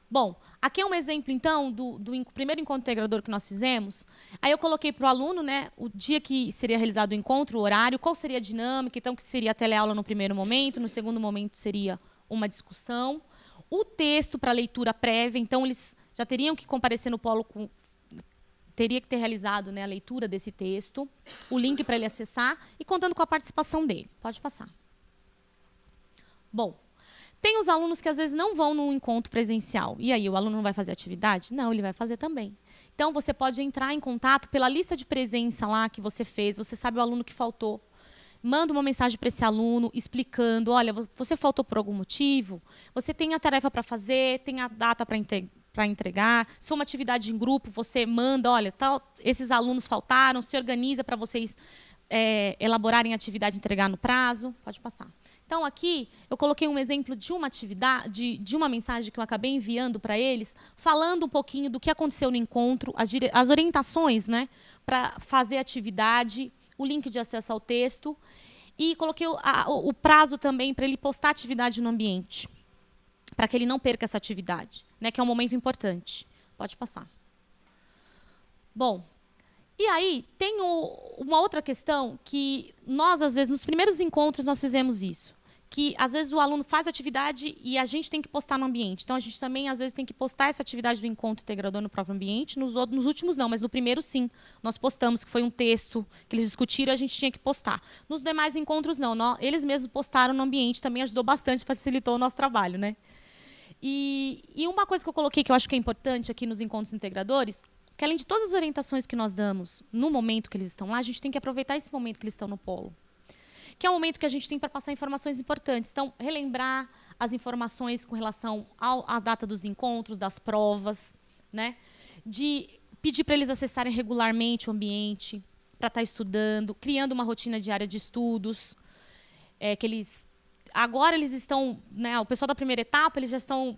Bom, aqui é um exemplo, então, do primeiro encontro integrador que nós fizemos. Aí eu coloquei para o aluno, né, o dia que seria realizado o encontro, o horário, qual seria a dinâmica, então, que seria a teleaula no primeiro momento, no segundo momento seria uma discussão. O texto para leitura prévia, então, eles já teriam que comparecer no polo, teria que ter realizado, né, a leitura desse texto, o link para ele acessar e contando com a participação dele. Pode passar. Bom, tem os alunos que às vezes não vão num encontro presencial. E aí, o aluno não vai fazer atividade? Não, ele vai fazer também. Então, você pode entrar em contato pela lista de presença lá que você fez, você sabe o aluno que faltou. Manda uma mensagem para esse aluno explicando, olha, você faltou por algum motivo, você tem a tarefa para fazer, tem a data para entregar. Se for uma atividade em grupo, você manda, olha, esses alunos faltaram, se organiza para vocês elaborarem a atividade e entregar no prazo. Pode passar. Então, aqui, eu coloquei um exemplo de uma atividade, de uma mensagem que eu acabei enviando para eles, falando um pouquinho do que aconteceu no encontro, as orientações, né, para fazer a atividade, o link de acesso ao texto, e coloquei o prazo também para ele postar a atividade no ambiente, para que ele não perca essa atividade, né, que é um momento importante. Pode passar. Bom, e aí tem uma outra questão que nós, às vezes, nos primeiros encontros, nós fizemos isso, que às vezes o aluno faz atividade e a gente tem que postar no ambiente. Então, a gente também, às vezes, tem que postar essa atividade do encontro integrador no próprio ambiente. Nos últimos, não, mas no primeiro, sim. Nós postamos, que foi um texto que eles discutiram, a gente tinha que postar. Nos demais encontros, não. Eles mesmos postaram no ambiente, também ajudou bastante, facilitou o nosso trabalho, né? E uma coisa que eu coloquei, que eu acho que é importante aqui nos encontros integradores, que além de todas as orientações que nós damos no momento que eles estão lá, a gente tem que aproveitar esse momento que eles estão no polo, que é um momento que a gente tem para passar informações importantes. Então, relembrar as informações com relação à data dos encontros, das provas, né? De pedir para eles acessarem regularmente o ambiente, para estar estudando, criando uma rotina diária de estudos, agora eles estão, né, o pessoal da primeira etapa, eles já estão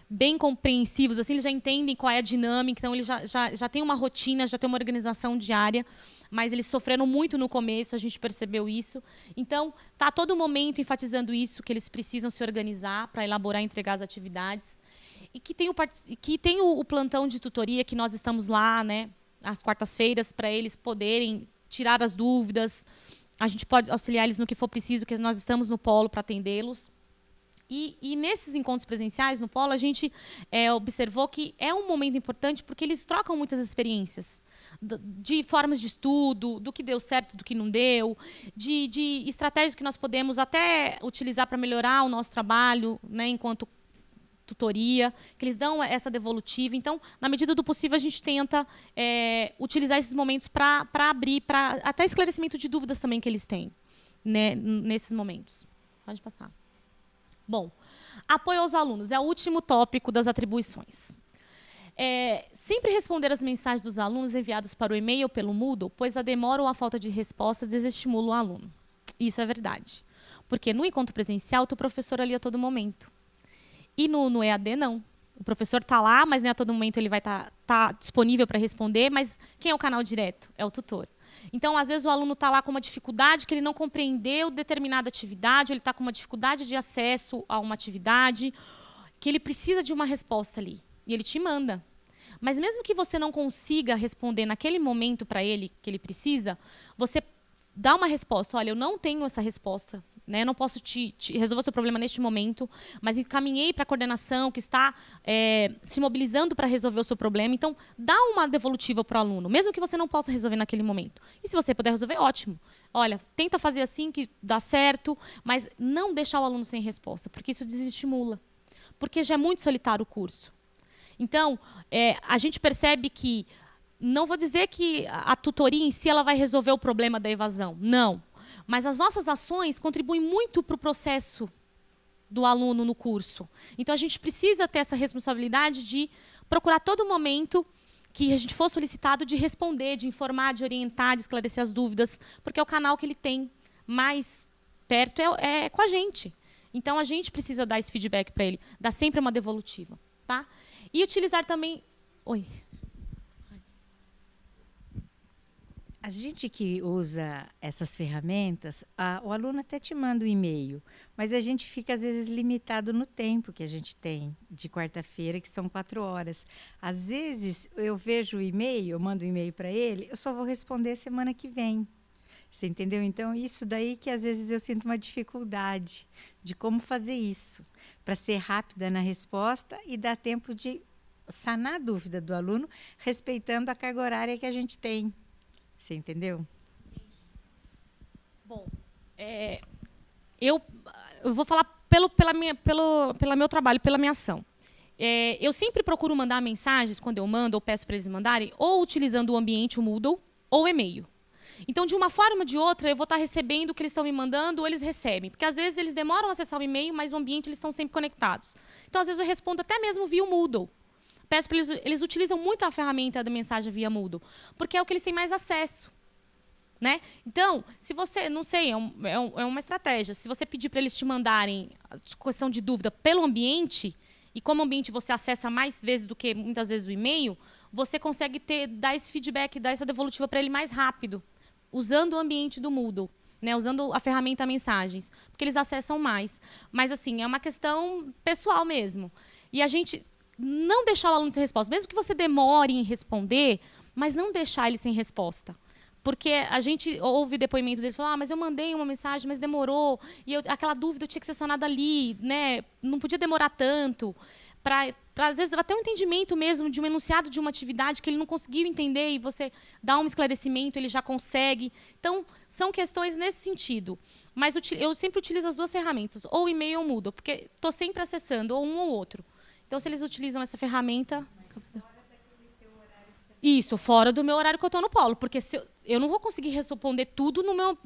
bem compreensivos, assim, eles já entendem qual é a dinâmica, então eles já têm uma rotina, já têm uma organização diária, mas eles sofreram muito no começo, a gente percebeu isso. Então, está a todo momento enfatizando isso, que eles precisam se organizar para elaborar e entregar as atividades. E que tem o plantão de tutoria, que nós estamos lá, né, às quartas-feiras, para eles poderem tirar as dúvidas. A gente pode auxiliar eles no que for preciso, que nós estamos no polo para atendê-los. E nesses encontros presenciais no polo, a gente observou que é um momento importante porque eles trocam muitas experiências de formas de estudo, do que deu certo, do que não deu, de estratégias que nós podemos até utilizar para melhorar o nosso trabalho, né, enquanto tutoria, que eles dão essa devolutiva. Então, na medida do possível, a gente tenta utilizar esses momentos para abrir, para até esclarecimento de dúvidas também que eles têm, né, nesses momentos. Pode passar. Bom, apoio aos alunos é o último tópico das atribuições. Sempre responder as mensagens dos alunos enviadas para o e-mail ou pelo Moodle, pois a demora ou a falta de resposta desestimula o aluno. Isso é verdade. Porque no encontro presencial, o professor ali a todo momento. E no EAD, não. O professor está lá, mas nem a todo momento ele vai estar disponível para responder, mas quem é o canal direto? É o tutor. Então, às vezes, o aluno está lá com uma dificuldade que ele não compreendeu determinada atividade, ou ele está com uma dificuldade de acesso a uma atividade, que ele precisa de uma resposta ali. E ele te manda. Mas mesmo que você não consiga responder naquele momento para ele que ele precisa, você dá uma resposta. Olha, eu não tenho essa resposta, né? Eu não posso te resolver o seu problema neste momento, mas encaminhei para a coordenação que está se mobilizando para resolver o seu problema. Então, dá uma devolutiva para o aluno, mesmo que você não possa resolver naquele momento. E se você puder resolver, ótimo. Olha, tenta fazer assim que dá certo, mas não deixar o aluno sem resposta, porque isso desestimula. Porque já é muito solitário o curso. Então, a gente percebe que, não vou dizer que a tutoria em si ela vai resolver o problema da evasão, não. Mas as nossas ações contribuem muito para o processo do aluno no curso. Então, a gente precisa ter essa responsabilidade de procurar todo momento que a gente for solicitado de responder, de informar, de orientar, de esclarecer as dúvidas, porque é o canal que ele tem mais perto é com a gente. Então, a gente precisa dar esse feedback para ele, dar sempre uma devolutiva. Tá? E utilizar também... Oi. A gente que usa essas ferramentas, o aluno até te manda um e-mail, mas a gente fica, às vezes, limitado no tempo que a gente tem de quarta-feira, que são 4 horas. Às vezes, eu vejo o e-mail, eu mando um e-mail para ele, eu só vou responder semana que vem. Você entendeu? Então, isso daí que, às vezes, eu sinto uma dificuldade de como fazer isso, para ser rápida na resposta e dar tempo de sanar a dúvida do aluno, respeitando a carga horária que a gente tem. Você entendeu? Bom, eu vou falar pelo meu trabalho, pela minha ação. Eu sempre procuro mandar mensagens, quando eu mando ou peço para eles mandarem, ou utilizando o ambiente, o Moodle, ou e-mail. Então, de uma forma ou de outra, eu vou estar recebendo o que eles estão me mandando, ou eles recebem. Porque, às vezes, eles demoram a acessar o e-mail, mas o ambiente eles estão sempre conectados. Então, às vezes, eu respondo até mesmo via o Moodle. Peço para eles utilizam muito a ferramenta da mensagem via Moodle, porque é o que eles têm mais acesso. Né? Então, se você, não sei, é uma estratégia. Se você pedir para eles te mandarem a questão de dúvida pelo ambiente, e como ambiente você acessa mais vezes do que muitas vezes o e-mail, você consegue dar esse feedback, dar essa devolutiva para ele mais rápido, usando o ambiente do Moodle, né? Usando a ferramenta mensagens, porque eles acessam mais. Mas, assim, é uma questão pessoal mesmo. E a gente não deixar o aluno sem resposta, mesmo que você demore em responder, mas não deixar ele sem resposta. Porque a gente ouve depoimento deles, falam, mas eu mandei uma mensagem, mas demorou, e aquela dúvida tinha que ser sanada ali, né? Não podia demorar tanto, para às vezes, até um entendimento mesmo de um enunciado de uma atividade que ele não conseguiu entender, e você dá um esclarecimento, ele já consegue. Então, são questões nesse sentido. Mas eu sempre utilizo as duas ferramentas, ou e-mail ou Moodle, porque estou sempre acessando, ou um ou outro. Então, se eles utilizam essa ferramenta... Isso, fora do meu horário que eu estou no polo. Porque eu não vou conseguir responder tudo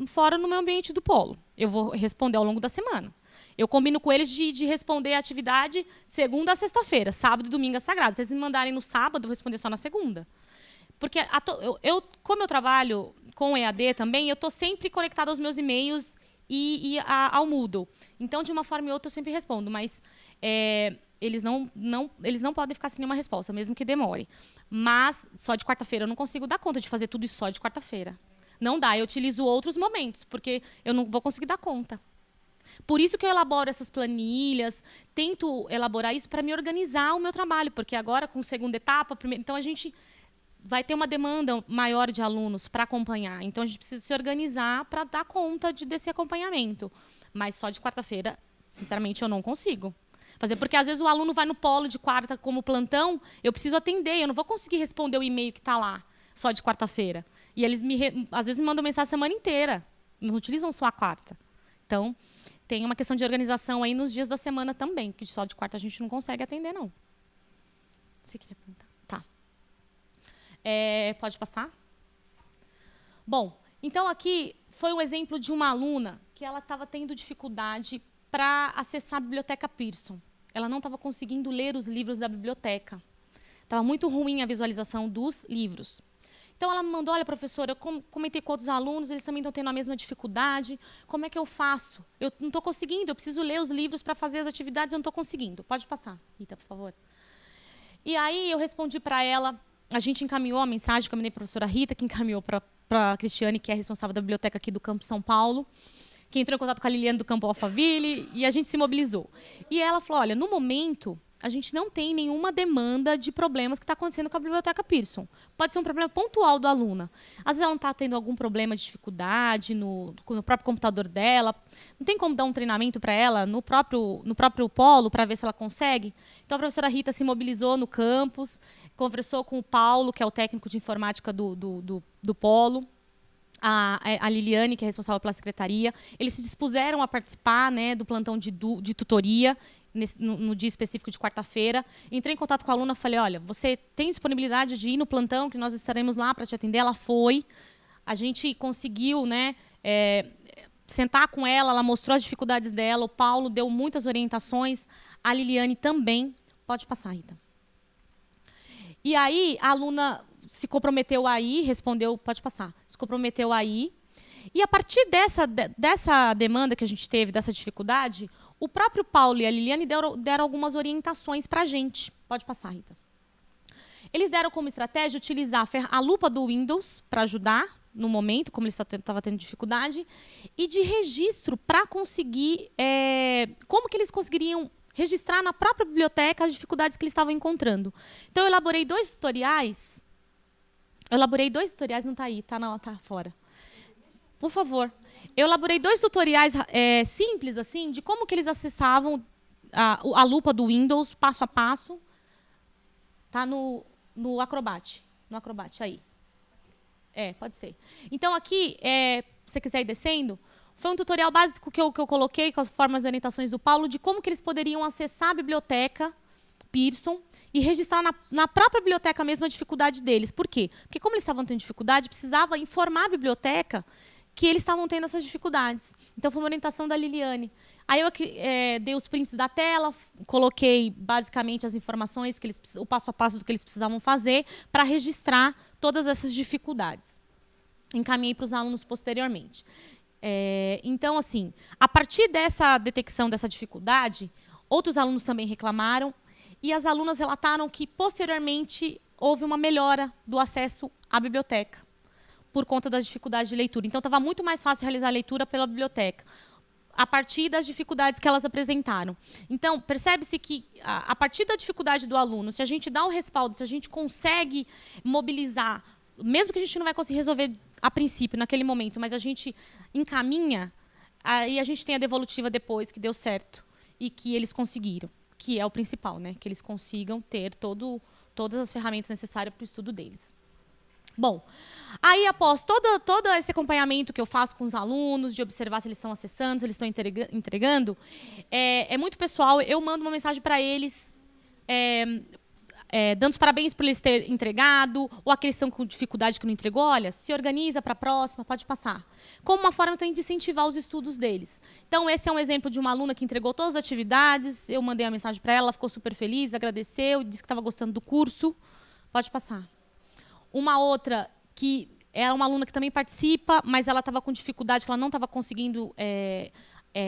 fora no meu ambiente do polo. Eu vou responder ao longo da semana. Eu combino com eles de responder a atividade segunda a sexta-feira. Sábado e domingo é sagrado. Se eles me mandarem no sábado, eu vou responder só na segunda. Porque como eu trabalho com EAD também, eu estou sempre conectada aos meus e-mails e ao Moodle. Então, de uma forma ou outra, eu sempre respondo, mas eles não podem ficar sem nenhuma resposta, mesmo que demore. Mas só de quarta-feira eu não consigo dar conta de fazer tudo isso só de quarta-feira. Não dá, eu utilizo outros momentos, porque eu não vou conseguir dar conta. Por isso que eu elaboro essas planilhas, tento elaborar isso para me organizar o meu trabalho, porque agora, com a segunda etapa, então a gente vai ter uma demanda maior de alunos para acompanhar. Então, a gente precisa se organizar para dar conta desse acompanhamento. Mas só de quarta-feira, sinceramente, eu não consigo fazer. Porque, às vezes, o aluno vai no polo de quarta como plantão, eu preciso atender, eu não vou conseguir responder o e-mail que está lá, só de quarta-feira. E eles, às vezes, me mandam mensagem a semana inteira. Eles não utilizam só a quarta. Então, tem uma questão de organização aí nos dias da semana também, que só de quarta a gente não consegue atender, não. Você queria perguntar? Tá. Pode passar? Bom, então aqui foi um exemplo de uma aluna que ela estava tendo dificuldade para acessar a biblioteca Pearson. Ela não estava conseguindo ler os livros da biblioteca. Estava muito ruim a visualização dos livros. Então, ela me mandou, olha, professora, eu comentei com outros alunos, eles também estão tendo a mesma dificuldade. Como é que eu faço? Eu não estou conseguindo, eu preciso ler os livros para fazer as atividades, eu não estou conseguindo. Pode passar, Rita, por favor. E aí, eu respondi para ela, a gente encaminhou a mensagem que eu mandei para a professora Rita, que encaminhou para a Cristiane, que é responsável da biblioteca aqui do Campo São Paulo, que entrou em contato com a Liliane do Campo Alphaville, e a gente se mobilizou. E ela falou, olha, no momento, a gente não tem nenhuma demanda de problemas que está acontecendo com a biblioteca Pearson. Pode ser um problema pontual da aluna. Às vezes ela não está tendo algum problema de dificuldade no próprio computador dela. Não tem como dar um treinamento para ela no próprio polo para ver se ela consegue. Então, a professora Rita se mobilizou no campus, conversou com o Paulo, que é o técnico de informática do polo, a Liliane, que é responsável pela secretaria. Eles se dispuseram a participar, né, do plantão de tutoria, no dia específico de quarta-feira. Entrei em contato com a aluna, falei, olha, você tem disponibilidade de ir no plantão, que nós estaremos lá para te atender? Ela foi. A gente conseguiu, né, sentar com ela, ela mostrou as dificuldades dela, o Paulo deu muitas orientações, a Liliane também. Pode passar, Rita. E aí, a aluna se comprometeu a ir, respondeu, pode passar, se comprometeu a ir. E a partir dessa demanda que a gente teve, dessa dificuldade, o próprio Paulo e a Liliane deram algumas orientações para a gente. Pode passar, Rita. Eles deram como estratégia utilizar a lupa do Windows para ajudar no momento, como eles estavam tendo dificuldade, e de registro para conseguir... como que eles conseguiriam registrar na própria biblioteca as dificuldades que eles estavam encontrando. Então, eu elaborei 2 tutoriais. Não está aí, está fora. Por favor. Eu elaborei 2 tutoriais simples, assim, de como que eles acessavam a lupa do Windows, passo a passo. Está no Acrobat. No Acrobat, aí. Pode ser. Então, aqui, se você quiser ir descendo, foi um tutorial básico que eu coloquei com as formas e orientações do Paulo de como que eles poderiam acessar a biblioteca Pearson e registrar na própria biblioteca mesmo a dificuldade deles. Por quê? Porque, como eles estavam tendo dificuldade, precisava informar a biblioteca que eles estavam tendo essas dificuldades. Então, foi uma orientação da Liliane. Aí, eu dei os prints da tela, coloquei, basicamente, as informações, o passo a passo do que eles precisavam fazer para registrar todas essas dificuldades. Encaminhei para os alunos posteriormente. Então, assim, a partir dessa detecção dessa dificuldade, outros alunos também reclamaram, e as alunas relataram que, posteriormente, houve uma melhora do acesso à biblioteca, por conta das dificuldades de leitura. Então, estava muito mais fácil realizar a leitura pela biblioteca, a partir das dificuldades que elas apresentaram. Então, percebe-se que, a partir da dificuldade do aluno, se a gente dá um respaldo, se a gente consegue mobilizar, mesmo que a gente não vai conseguir resolver a princípio, naquele momento, mas a gente encaminha, aí a gente tem a devolutiva depois, que deu certo, e que eles conseguiram, que é o principal, né? Que eles consigam ter todas as ferramentas necessárias para o estudo deles. Bom, aí após todo esse acompanhamento que eu faço com os alunos, de observar se eles estão acessando, se eles estão entregando, é muito pessoal. Eu mando uma mensagem para eles, dando os parabéns por eles terem entregado, ou aqueles que estão com dificuldade que não entregou, olha, se organiza para a próxima, pode passar. Como uma forma também de incentivar os estudos deles. Então, esse é um exemplo de uma aluna que entregou todas as atividades, eu mandei a mensagem para ela, ela ficou super feliz, agradeceu, disse que estava gostando do curso. Pode passar. Uma outra que é uma aluna que também participa, mas ela estava com dificuldade, que ela não estava conseguindo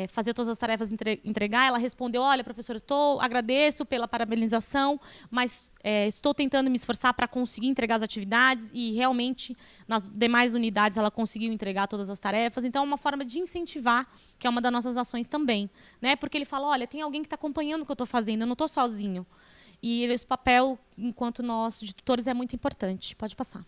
fazer todas as tarefas entregar. Ela respondeu: olha, professora, agradeço pela parabenização, mas estou tentando me esforçar para conseguir entregar as atividades, e realmente nas demais unidades ela conseguiu entregar todas as tarefas. Então é uma forma de incentivar, que é uma das nossas ações também, né? Porque ele fala: olha, tem alguém que está acompanhando o que eu estou fazendo, eu não estou sozinho. E esse papel, enquanto nós, de tutores, é muito importante. Pode passar.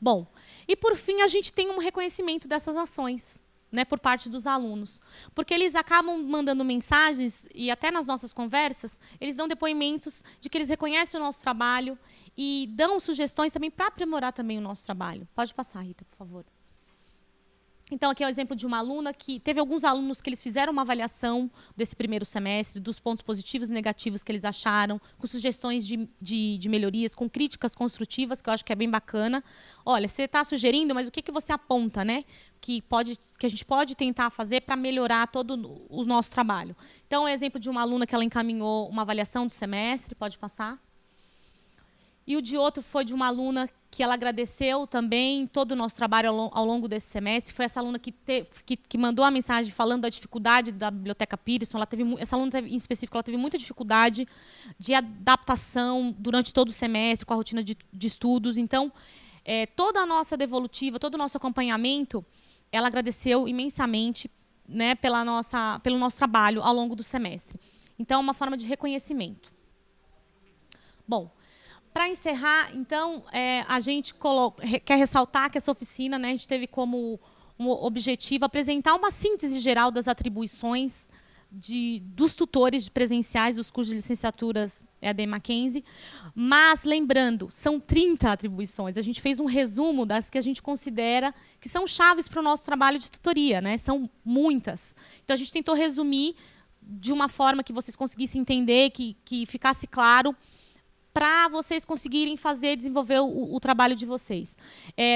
Bom, e por fim a gente tem um reconhecimento dessas ações, né, por parte dos alunos. Porque eles acabam mandando mensagens, e até nas nossas conversas, eles dão depoimentos de que eles reconhecem o nosso trabalho e dão sugestões também para aprimorar também o nosso trabalho. Pode passar, Rita, por favor. Então, aqui é o exemplo de uma aluna que... Teve alguns alunos que eles fizeram uma avaliação desse primeiro semestre, dos pontos positivos e negativos que eles acharam, com sugestões de melhorias, com críticas construtivas, que eu acho que é bem bacana. Olha, você está sugerindo, mas o que você aponta, né? Que a gente pode tentar fazer para melhorar todo o nosso trabalho. Então, é o exemplo de uma aluna que ela encaminhou uma avaliação do semestre. Pode passar. E o de outro foi de uma aluna que ela agradeceu também todo o nosso trabalho ao longo desse semestre. Foi essa aluna que mandou a mensagem falando da dificuldade da Biblioteca Pearson. Essa aluna, em específico, ela teve muita dificuldade de adaptação durante todo o semestre, com a rotina de estudos. Então, toda a nossa devolutiva, todo o nosso acompanhamento, ela agradeceu imensamente, né, pelo nosso trabalho ao longo do semestre. Então, é uma forma de reconhecimento. Bom, para encerrar, então, a gente quer ressaltar que essa oficina, né, a gente teve como um objetivo apresentar uma síntese geral das atribuições dos tutores presenciais dos cursos de licenciaturas EAD Mackenzie, mas, lembrando, são 30 atribuições. A gente fez um resumo das que a gente considera que são chaves para o nosso trabalho de tutoria, né? São muitas. Então, a gente tentou resumir de uma forma que vocês conseguissem entender, que ficasse claro, para vocês conseguirem desenvolver o trabalho de vocês.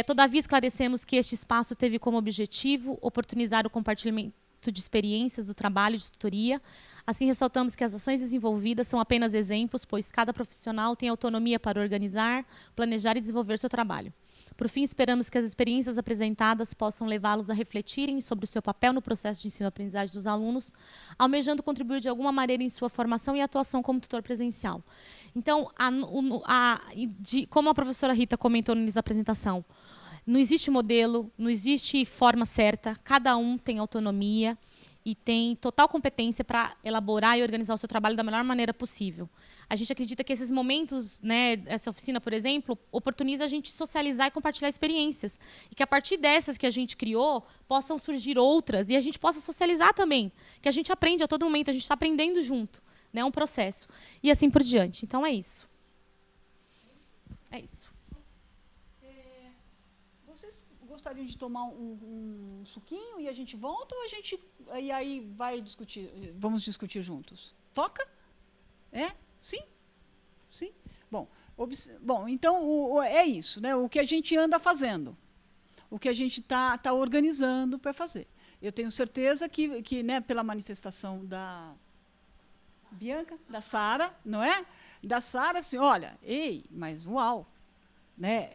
Todavia, esclarecemos que este espaço teve como objetivo oportunizar o compartilhamento de experiências do trabalho de tutoria. Assim, ressaltamos que as ações desenvolvidas são apenas exemplos, pois cada profissional tem autonomia para organizar, planejar e desenvolver seu trabalho. Por fim, esperamos que as experiências apresentadas possam levá-los a refletirem sobre o seu papel no processo de ensino-aprendizagem dos alunos, almejando contribuir de alguma maneira em sua formação e atuação como tutor presencial. Então, como a professora Rita comentou no início da apresentação, não existe modelo, não existe forma certa, cada um tem autonomia e tem total competência para elaborar e organizar o seu trabalho da melhor maneira possível. A gente acredita que esses momentos, né, essa oficina, por exemplo, oportuniza a gente socializar e compartilhar experiências. E que a partir dessas que a gente criou, possam surgir outras e a gente possa socializar também. Que a gente aprende a todo momento, a gente está aprendendo junto. É um processo. E assim por diante. Então, é isso. É isso. Vocês gostariam de tomar um suquinho e a gente volta, ou e aí vai discutir? Vamos discutir juntos. Toca? Sim? Sim? Bom, então é isso, né? O que a gente anda fazendo, o que a gente está organizando para fazer. Eu tenho certeza que, né, pela manifestação da Bianca, da Sara, não é? Da Sara, assim, olha, mas uau, né?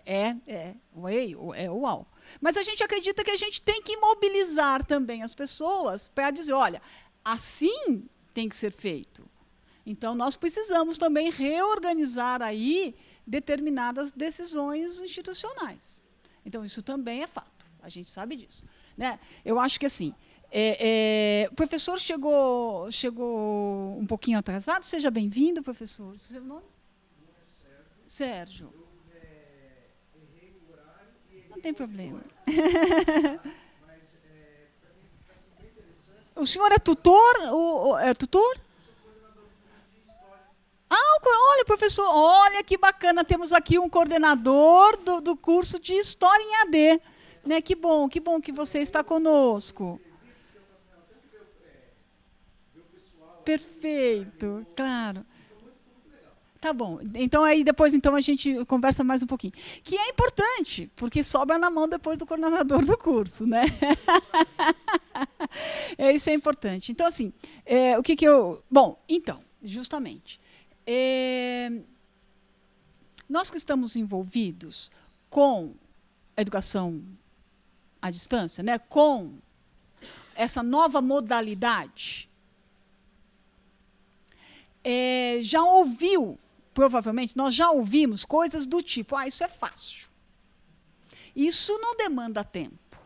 Uau. Mas a gente acredita que a gente tem que mobilizar também as pessoas para dizer, olha, assim tem que ser feito. Então, nós precisamos também reorganizar aí determinadas decisões institucionais. Então, isso também é fato, a gente sabe disso, né? Eu acho que, assim, o professor chegou um pouquinho atrasado. Seja bem-vindo, professor. Seu nome? Sérgio. Não tem problema. O senhor é tutor? É tutor? Olha, professor, olha que bacana, temos aqui um coordenador do curso de História em AD. Né? Que bom que você está conosco. Perfeito, claro. Tá bom. Então, aí depois a gente conversa mais um pouquinho. Que é importante, porque sobra na mão depois do coordenador do curso, né? Isso é importante. Então, assim, o que eu... Bom, então, justamente... Nós que estamos envolvidos com a educação à distância, né, com essa nova modalidade, já ouviu, provavelmente, nós já ouvimos coisas do tipo, isso é fácil. Isso não demanda tempo.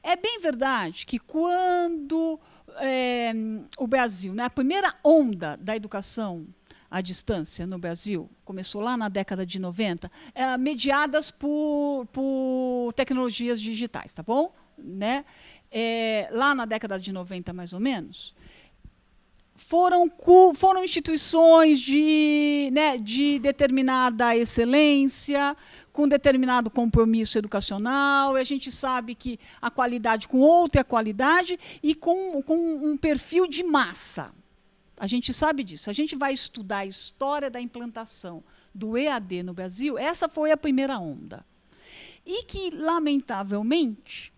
É bem verdade que quando o Brasil, né, a primeira onda da educação à distância no Brasil, começou lá na década de 90, mediadas por tecnologias digitais, tá bom? Né? Lá na década de 90, mais ou menos, foram instituições de determinada excelência, com determinado compromisso educacional, e a gente sabe que a qualidade com outra qualidade e com um perfil de massa. A gente sabe disso. A gente vai estudar a história da implantação do EAD no Brasil, essa foi a primeira onda. E que, lamentavelmente,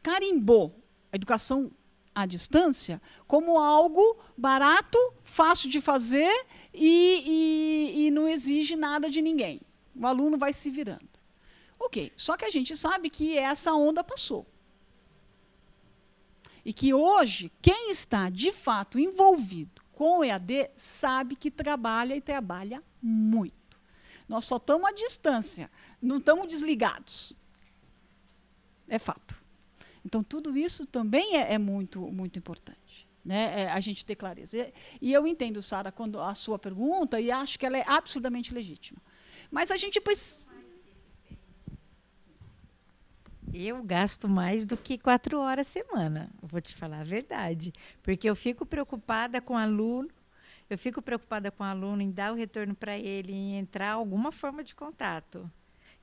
carimbou a educação à distância como algo barato, fácil de fazer e não exige nada de ninguém. O aluno vai se virando. Ok, só que a gente sabe que essa onda passou. E que hoje, quem está de fato envolvido com o EAD sabe que trabalha e trabalha muito. Nós só estamos à distância, não estamos desligados. É fato. Então, tudo isso também é muito, muito importante, né? A gente ter clareza. E eu entendo, Sara, a sua pergunta, e acho que ela é absolutamente legítima. Mas a gente precisa... Eu gasto mais do que 4 horas semana, vou te falar a verdade. Porque eu fico preocupada com o aluno, em dar o retorno para ele, em entrar alguma forma de contato.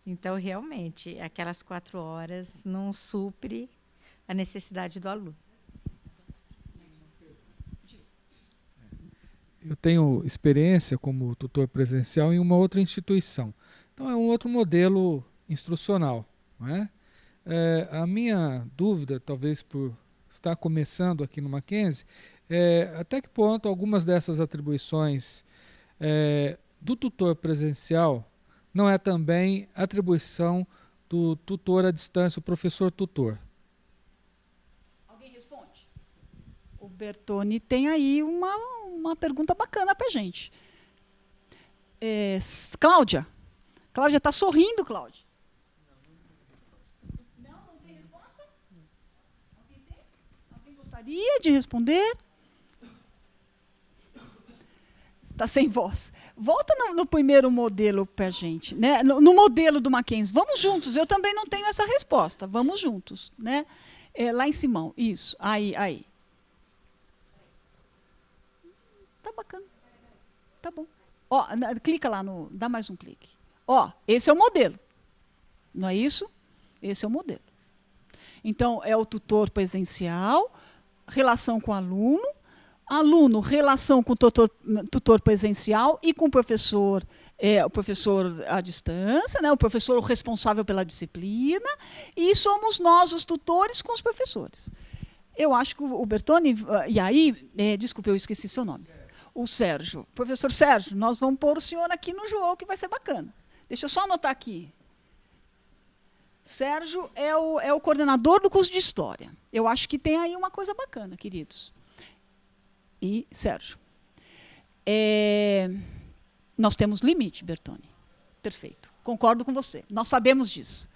Então, realmente, aquelas 4 horas não supre a necessidade do aluno. Eu tenho experiência como tutor presencial em uma outra instituição. Então, é um outro modelo instrucional, não é? A minha dúvida, talvez por estar começando aqui no Mackenzie, até que ponto algumas dessas atribuições do tutor presencial não é também atribuição do tutor à distância, o professor tutor? Alguém responde? O Bertoni tem aí uma pergunta bacana para a gente. Cláudia? Cláudia está sorrindo, Cláudia. Não tem resposta? Alguém tem? Alguém gostaria de responder? Está sem voz. Volta no primeiro modelo para a gente, né? No modelo do Mackenzie. Vamos juntos. Eu também não tenho essa resposta. Vamos juntos, né? Lá em Simão. Isso. Aí. Tá bacana. Tá bom. Ó, clica lá dá mais um clique. Ó, esse é o modelo. Não é isso? Esse é o modelo. Então, é o tutor presencial, relação com o aluno, relação com o tutor presencial e com o professor à distância, né, o professor responsável pela disciplina, e somos nós, os tutores, com os professores. Eu acho que o Bertoni, e aí, desculpe, eu esqueci seu nome. O Sérgio. Professor Sérgio, nós vamos pôr o senhor aqui no jogo, que vai ser bacana. Deixa eu só anotar aqui. Sérgio é o coordenador do curso de História. Eu acho que tem aí uma coisa bacana, queridos. E, Sérgio, nós temos limite, Bertoni. Perfeito. Concordo com você. Nós sabemos disso.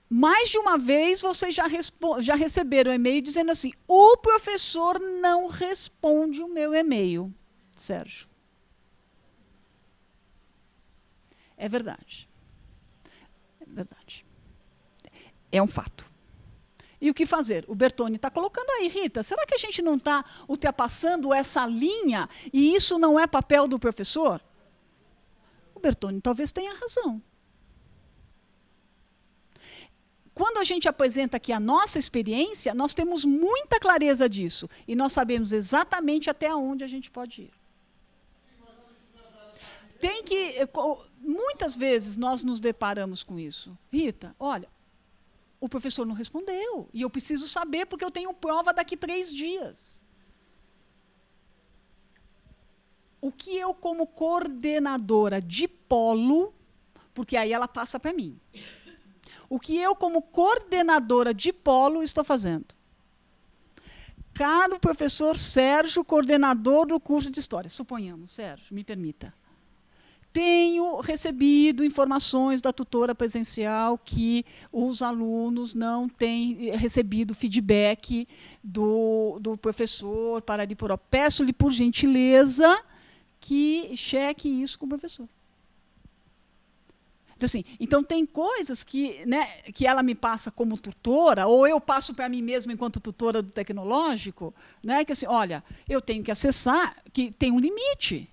Mais de uma vez, vocês já receberam e-mail dizendo assim, o professor não responde o meu e-mail. Sérgio. É verdade. É verdade. É um fato. E o que fazer? O Bertoni está colocando aí, Rita, será que a gente não está ultrapassando essa linha e isso não é papel do professor? O Bertoni talvez tenha razão. Quando a gente apresenta aqui a nossa experiência, nós temos muita clareza disso e nós sabemos exatamente até onde a gente pode ir. Muitas vezes nós nos deparamos com isso. Rita, olha, o professor não respondeu. E eu preciso saber porque eu tenho prova daqui 3 dias. o que eu, como coordenadora de polo, porque aí ela passa para mim, o que eu, como coordenadora de polo, estou fazendo? Caro professor Sérgio, coordenador do curso de História, suponhamos, Sérgio, me permita. Tenho recebido informações da tutora presencial que os alunos não têm recebido feedback do professor para ali por. Peço-lhe, por gentileza, que cheque isso com o professor. Então, assim, então tem coisas que, né, que ela me passa como tutora, ou eu passo para mim mesma enquanto tutora do tecnológico, né, que assim, olha, eu tenho que acessar, que tem um limite.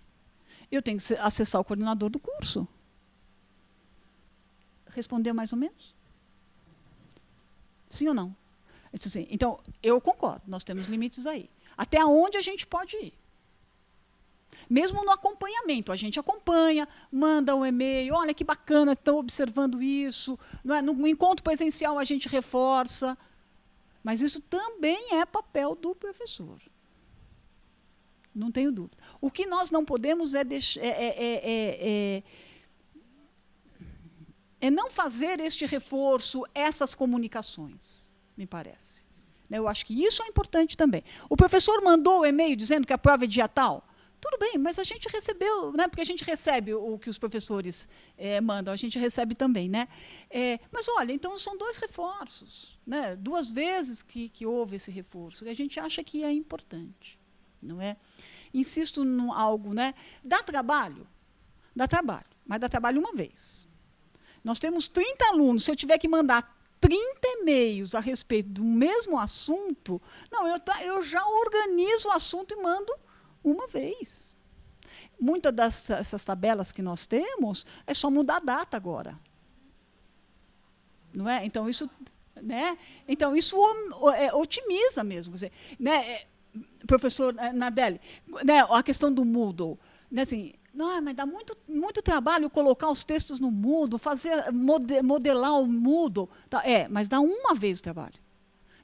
Eu tenho que acessar o coordenador do curso. Respondeu mais ou menos? Sim ou não? Então, eu concordo, nós temos limites aí. Até onde a gente pode ir? Mesmo no acompanhamento, a gente acompanha, manda um e-mail, olha que bacana, estão observando isso. Não é? No encontro presencial a gente reforça. Mas isso também é papel do professor. Não tenho dúvida. O que nós não podemos é não fazer este reforço, essas comunicações, me parece. Eu acho que isso é importante também. O professor mandou o e-mail dizendo que a prova é dia tal. Tudo bem, mas a gente recebeu, né, porque a gente recebe o que os professores mandam, a gente recebe também. Né? Mas, olha, então são 2 reforços. Né? 2 vezes que houve esse reforço, e a gente acha que é importante. Não é? Insisto em algo, né? Dá trabalho, mas dá trabalho uma vez. Nós temos 30 alunos, se eu tiver que mandar 30 e-mails a respeito do mesmo assunto, não, eu já organizo o assunto e mando uma vez. Muitas dessas tabelas que nós temos, é só mudar a data agora. Não é? Então, isso, né? Então, isso otimiza mesmo. Quer dizer, né? Professor Nardelli, né, a questão do Moodle, né, assim, não, mas dá muito trabalho colocar os textos no Moodle, modelar o Moodle. Tá, mas dá uma vez o trabalho.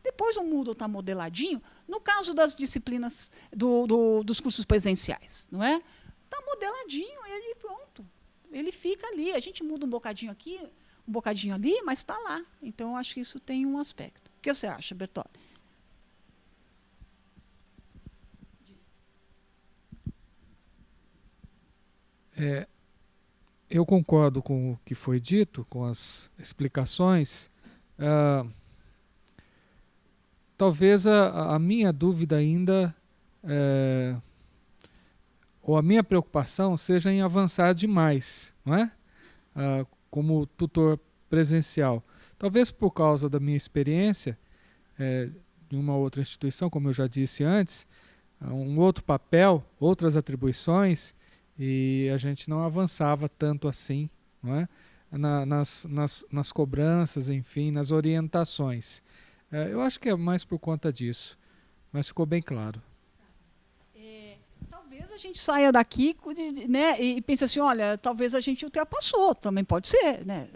Depois o Moodle está modeladinho, no caso das disciplinas dos cursos presenciais, não é? Está modeladinho, ele pronto. Ele fica ali, a gente muda um bocadinho aqui, um bocadinho ali, mas está lá. Então, eu acho que isso tem um aspecto. O que você acha, Bertoli? Eu concordo com o que foi dito, com as explicações. Talvez a minha dúvida ainda, ou a minha preocupação, seja em avançar demais, não é? Como tutor presencial. Talvez por causa da minha experiência em uma outra instituição, como eu já disse antes, um outro papel, outras atribuições, e a gente não avançava tanto assim, não é? Nas cobranças, enfim, nas orientações. Eu acho que é mais por conta disso, mas ficou bem claro. Talvez a gente saia daqui, né, e pense assim, olha, talvez a gente ultrapassou, também pode ser. Né?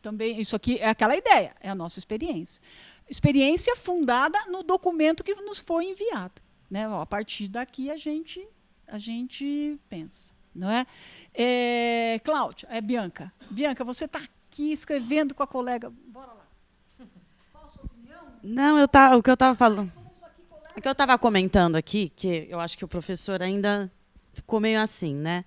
Também, isso aqui é aquela ideia, é a nossa experiência. Experiência fundada no documento que nos foi enviado. Né? A partir daqui a gente pensa, não é? Cláudia, Bianca. Bianca, você está aqui escrevendo com a colega. Bora lá. Qual a sua opinião? Não, o que eu estava falando. O que eu estava comentando aqui, que eu acho que o professor ainda ficou meio assim, né?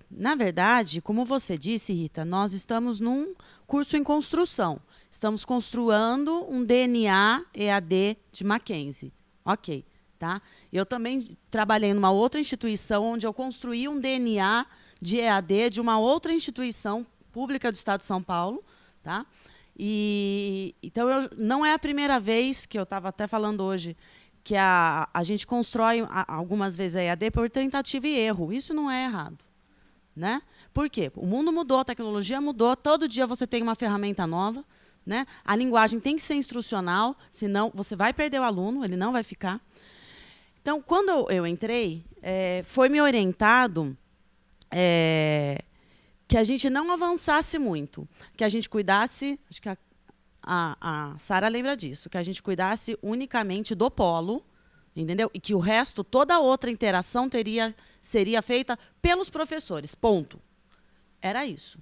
Na verdade, como você disse, Rita, nós estamos num curso em construção. Estamos construindo um DNA EAD de Mackenzie. Ok, tá? Eu também trabalhei numa outra instituição onde eu construí um DNA de EAD de uma outra instituição pública do Estado de São Paulo, tá? Então, não é a primeira vez, que eu estava até falando hoje, que a gente constrói algumas vezes a EAD por tentativa e erro. Isso não é errado. Né? Por quê? O mundo mudou, a tecnologia mudou, todo dia você tem uma ferramenta nova. Né? A linguagem tem que ser instrucional, senão você vai perder o aluno, ele não vai ficar. Então, quando eu entrei, foi me orientado que a gente não avançasse muito, que a gente cuidasse, acho que a Sara lembra disso, que a gente cuidasse unicamente do polo, entendeu? E que o resto, toda a outra interação seria feita pelos professores, ponto. Era isso.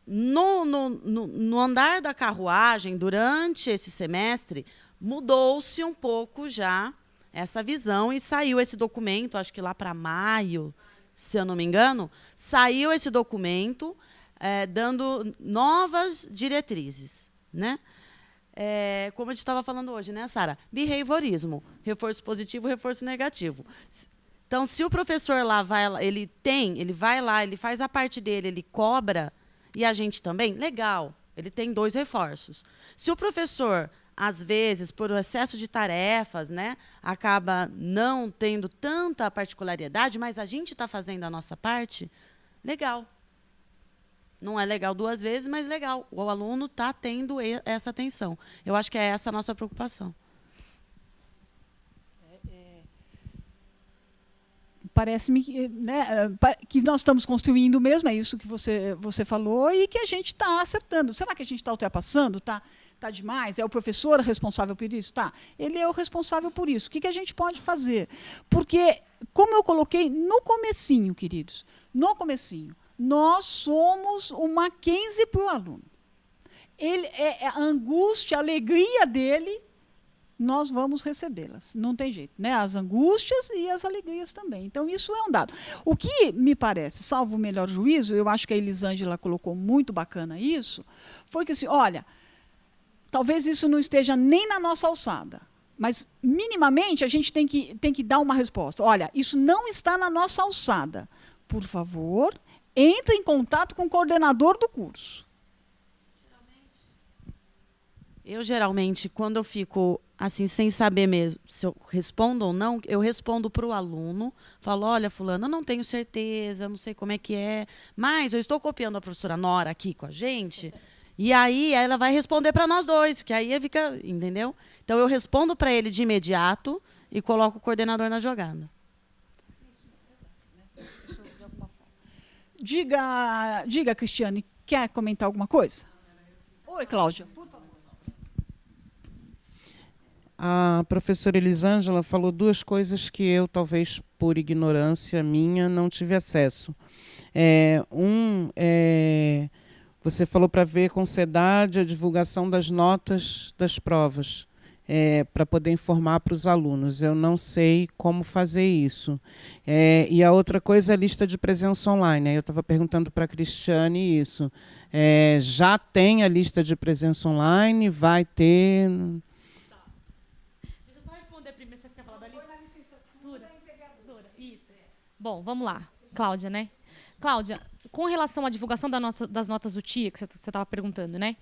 No andar da carruagem, durante esse semestre, mudou-se um pouco já essa visão e saiu esse documento, acho que lá para maio, se eu não me engano, saiu esse documento dando novas diretrizes, né? Como a gente estava falando hoje, né, Sara? Behaviorismo, reforço positivo, reforço negativo. Então, se o professor ele vai lá, ele faz a parte dele, ele cobra, e a gente também, legal, ele tem 2 reforços. Se o professor, às vezes, por excesso de tarefas, né, acaba não tendo tanta particularidade, mas a gente está fazendo a nossa parte, legal. Não é legal 2 vezes, mas legal. O aluno está tendo essa atenção. Eu acho que é essa a nossa preocupação. Parece-me que nós estamos construindo mesmo, é isso que você falou, e que a gente está acertando. Será que a gente está ultrapassando? Está demais? É o professor responsável por isso? Tá. Ele é o responsável por isso. O que a gente pode fazer? Porque, como eu coloquei no comecinho, queridos, no comecinho, nós somos o Mackenzie para o aluno. A angústia, a alegria dele, nós vamos recebê-las. Não tem jeito, né? As angústias e as alegrias também. Então, isso é um dado. O que me parece, salvo o melhor juízo, eu acho que a Elisângela colocou muito bacana isso, foi que assim, olha, talvez isso não esteja nem na nossa alçada, mas minimamente a gente tem que dar uma resposta. Olha, isso não está na nossa alçada. Por favor, entre em contato com o coordenador do curso. Eu, geralmente, quando eu fico assim, sem saber mesmo se eu respondo ou não, eu respondo para o aluno, falo, olha, fulano, eu não tenho certeza, não sei como é que é, mas eu estou copiando a professora Nora aqui com a gente, e aí ela vai responder para nós 2, porque aí fica, entendeu? Então, eu respondo para ele de imediato e coloco o coordenador na jogada. Diga, Cristiane, quer comentar alguma coisa? Oi, Cláudia, por favor. A professora Elisângela falou 2 coisas que eu, talvez por ignorância minha, não tive acesso. Você falou para ver com SEDAD a divulgação das notas das provas, para poder informar para os alunos. Eu não sei como fazer isso. E a outra coisa é a lista de presença online. Eu estava perguntando para a Cristiane isso. Já tem a lista de presença online? Vai ter... Bom, vamos lá. Cláudia, né? Cláudia, com relação à divulgação das notas do TIA, que você estava perguntando, né?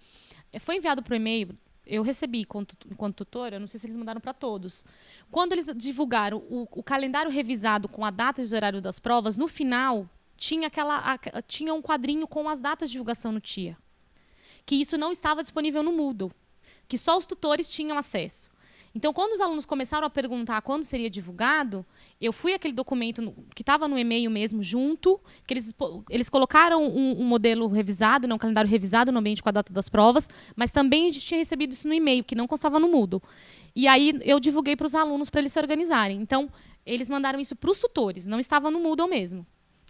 Foi enviado por e-mail, eu recebi enquanto tutora, não sei se eles mandaram para todos. Quando eles divulgaram o calendário revisado com a data e o horário das provas, no final tinha um quadrinho com as datas de divulgação no TIA. Que isso não estava disponível no Moodle, que só os tutores tinham acesso. Então, quando os alunos começaram a perguntar quando seria divulgado, eu fui aquele documento que estava no e-mail mesmo, junto, que eles colocaram um modelo revisado, um calendário revisado no ambiente com a data das provas, mas também a gente tinha recebido isso no e-mail, que não constava no Moodle. E aí eu divulguei para os alunos para eles se organizarem. Então, eles mandaram isso para os tutores, não estava no Moodle mesmo.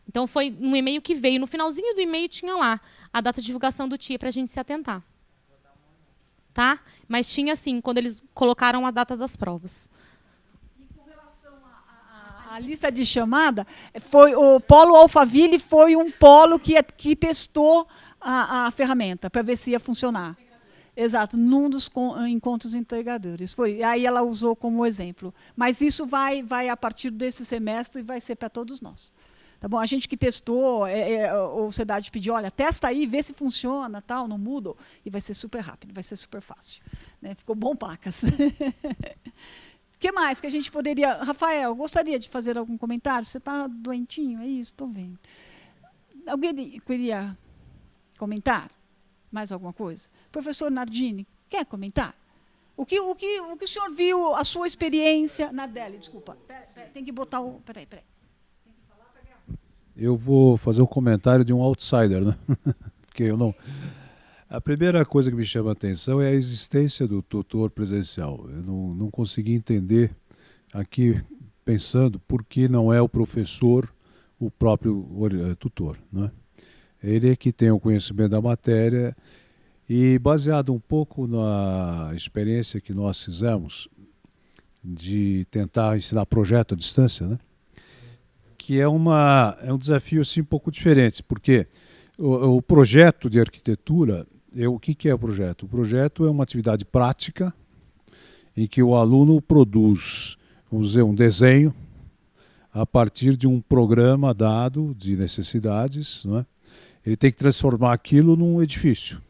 Então, foi um e-mail que veio. No finalzinho do e-mail tinha lá a data de divulgação do TIA para a gente se atentar. Tá? Mas tinha, sim, quando eles colocaram a data das provas. E com relação à lista de chamada, o Polo Alphaville foi um polo que testou a ferramenta para ver se ia funcionar. Exato, num dos encontros integradores. Aí ela usou como exemplo. Mas isso vai a partir desse semestre e vai ser para todos nós. Tá bom? A gente que testou, o SEDAD pediu, olha, testa aí, vê se funciona, tal, no Moodle, e vai ser super rápido, vai ser super fácil. Né? Ficou bom, Pacas. O que mais que a gente poderia... Rafael, gostaria de fazer algum comentário? Você está doentinho? É isso, estou vendo. Alguém queria comentar? Mais alguma coisa? Professor Nardini, quer comentar? O que o senhor viu, a sua experiência... Nardelli, desculpa. Tem que botar o... Peraí. Eu vou fazer um comentário de um outsider, né? Porque eu não... A primeira coisa que me chama a atenção é a existência do tutor presencial. Eu não consegui entender aqui pensando por que não é o professor o próprio tutor, né? Ele é que tem o conhecimento da matéria e, baseado um pouco na experiência que nós fizemos de tentar ensinar projeto à distância, né? Que é um desafio assim, um pouco diferente, porque o projeto de arquitetura, o que é o projeto? O projeto é uma atividade prática em que o aluno produz, vamos dizer, um desenho a partir de um programa dado de necessidades, não é? Ele tem que transformar aquilo num edifício.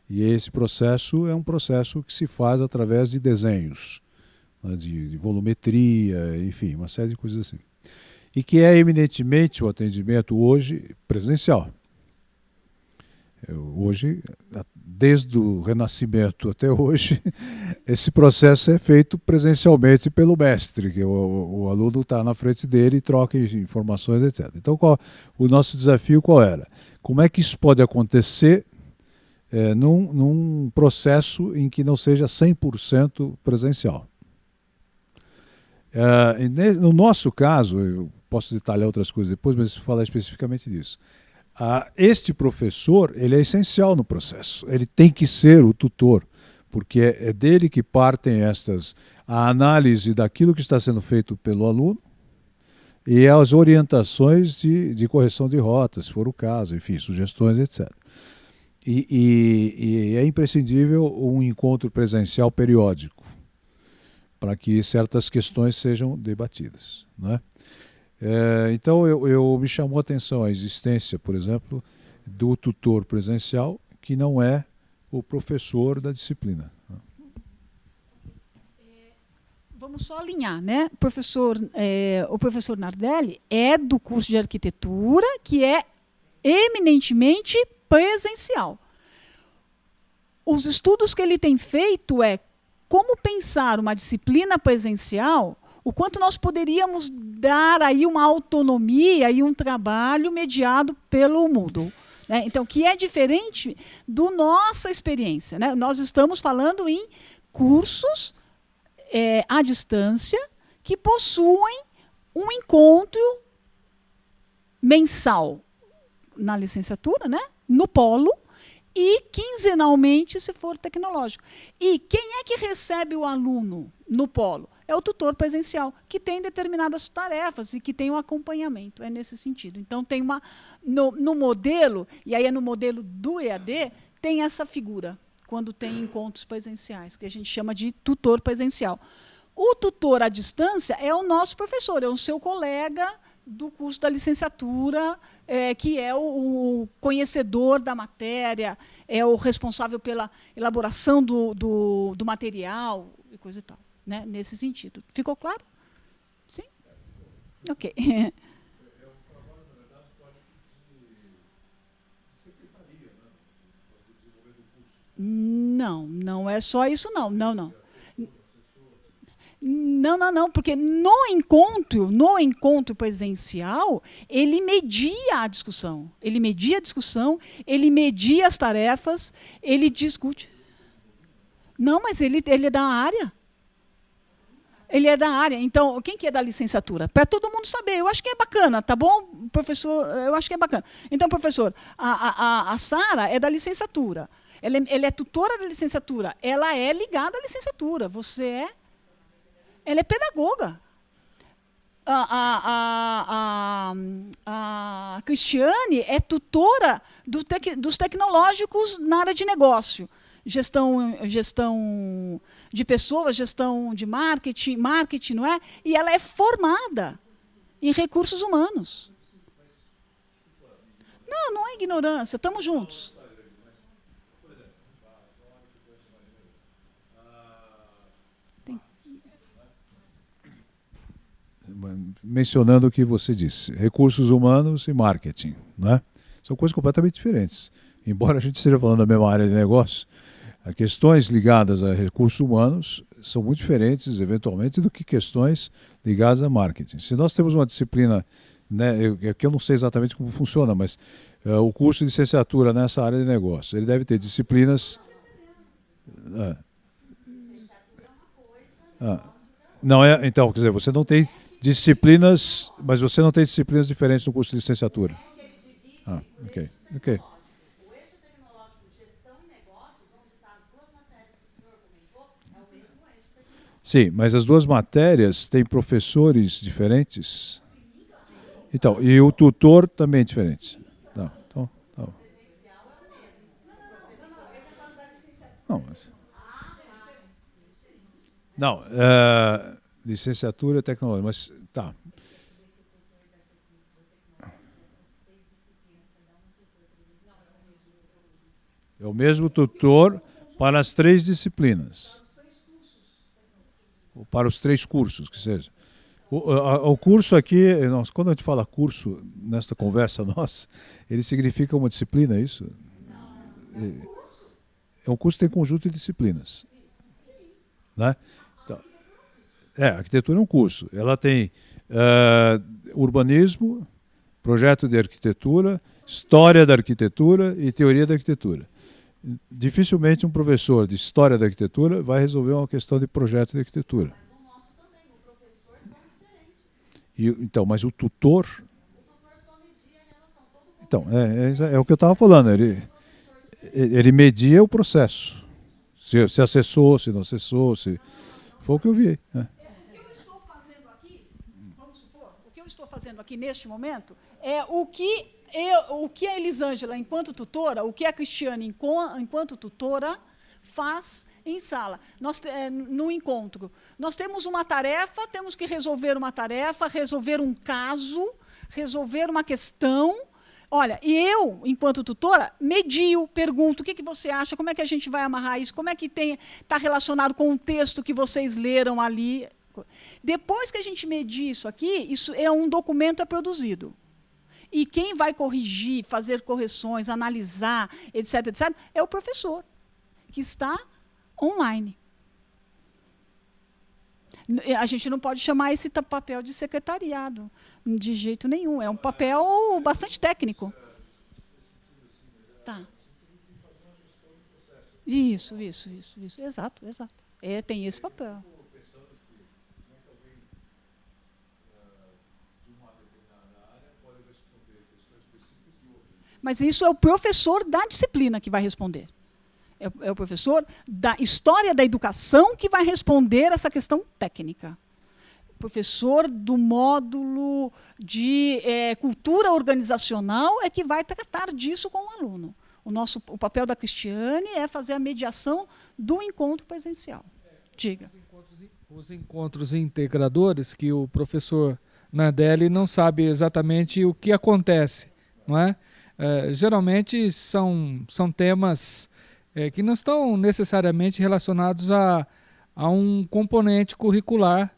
E esse processo é um processo que se faz através de desenhos, né, de volumetria, enfim, uma série de coisas assim. E que é eminentemente o atendimento hoje presencial. Hoje, desde o Renascimento até hoje, esse processo é feito presencialmente pelo mestre, que o aluno está na frente dele e troca informações, etc. Então, o nosso desafio qual era? Como é que isso pode acontecer num processo em que não seja 100% presencial? No nosso caso, eu posso detalhar outras coisas depois, mas vou falar especificamente disso. Este professor, ele é essencial no processo. Ele tem que ser o tutor, porque é dele que partem a análise daquilo que está sendo feito pelo aluno e as orientações de correção de rotas, se for o caso, enfim, sugestões, etc. E é imprescindível um encontro presencial periódico para que certas questões sejam debatidas, né? Então, me chamou a atenção a existência, por exemplo, do tutor presencial, que não é o professor da disciplina. Vamos só alinhar, né? O professor Nardelli é do curso de arquitetura, que é eminentemente presencial. Os estudos que ele tem feito é como pensar uma disciplina presencial, o quanto nós poderíamos dar aí uma autonomia e um trabalho mediado pelo Moodle, né? Então, que é diferente da nossa experiência, né? Nós estamos falando em cursos à distância que possuem um encontro mensal na licenciatura, né? No polo, e quinzenalmente, se for tecnológico. E quem é que recebe o aluno no polo? É o tutor presencial, que tem determinadas tarefas e que tem um acompanhamento. É nesse sentido. Então, tem no modelo, e aí é no modelo do EAD, tem essa figura, quando tem encontros presenciais, que a gente chama de tutor presencial. O tutor à distância é o nosso professor, é o seu colega do curso da licenciatura, que é o conhecedor da matéria, é o responsável pela elaboração do material e coisa e tal, né? Nesse sentido. Ficou claro? Sim? Ok. Não, não é só isso, não. Não, porque no encontro presencial, ele media a discussão, ele media as tarefas, ele discute. Não, mas ele é da área. Ele é da área. Então, quem que é da licenciatura? Para todo mundo saber. Eu acho que é bacana, tá bom, professor? Eu acho que é bacana. Então, professor, a Sara é da licenciatura. Ela é tutora da licenciatura. Ela é ligada à licenciatura. Ela é pedagoga. A Cristiane é tutora dos tecnológicos na área de negócio. Gestão de pessoas, gestão de marketing, não é? E ela é formada em recursos humanos. Não é ignorância, estamos juntos. Mencionando o que você disse, recursos humanos e marketing, né? São coisas completamente diferentes. Embora a gente esteja falando da mesma área de negócio, as questões ligadas a recursos humanos são muito diferentes, eventualmente, do que questões ligadas a marketing. Se nós temos uma disciplina, né, eu não sei exatamente como funciona, mas o curso de licenciatura nessa área de negócio, ele deve ter disciplinas... Não é, então, quer dizer, você não tem disciplinas, mas você não tem disciplinas diferentes no curso de licenciatura. Ah, ok, ok. Sim, mas as duas matérias têm professores diferentes. Então, e o tutor também é diferente. Não, então, tá bom. Não, mas... Não, licenciatura tecnológica, mas tá. É o mesmo tutor para as 3 disciplinas. Ou para os 3 cursos, que seja. O curso aqui, quando a gente fala curso, nesta conversa nossa, ele significa uma disciplina, é isso? É um curso que tem conjunto de disciplinas. Né? Então, arquitetura é um curso. Ela tem urbanismo, projeto de arquitetura, história da arquitetura e teoria da arquitetura. Dificilmente um professor de história da arquitetura vai resolver uma questão de projeto de arquitetura. Então, mas o tutor... Então, é o que eu estava falando. Ele media o processo. Se acessou, se não acessou, se... Foi o que eu vi. O que eu estou fazendo aqui, vamos supor, o que eu estou fazendo aqui neste momento é o que a Elisângela, enquanto tutora, o que a Cristiane, enquanto tutora, faz em sala. No encontro, nós temos uma tarefa, temos que resolver uma tarefa, resolver um caso, resolver uma questão. Olha, e eu, enquanto tutora, medio, pergunto, o que você acha, como é que a gente vai amarrar isso, como é que está relacionado com o texto que vocês leram ali. Depois que a gente medir isso aqui, isso é um documento produzido. E quem vai corrigir, fazer correções, analisar, etc., etc., é o professor, que está online. A gente não pode chamar esse papel de secretariado, de jeito nenhum. É um papel bastante técnico. Tá. Isso. Exato. Tem esse papel. Mas isso é o professor da disciplina que vai responder. É o professor da história da educação que vai responder essa questão técnica. O professor do módulo de cultura organizacional é que vai tratar disso com o aluno. O papel da Cristiane é fazer a mediação do encontro presencial. Diga. Os encontros integradores, que o professor Nardelli não sabe exatamente o que acontece, não é? Geralmente são temas que não estão necessariamente relacionados a um componente curricular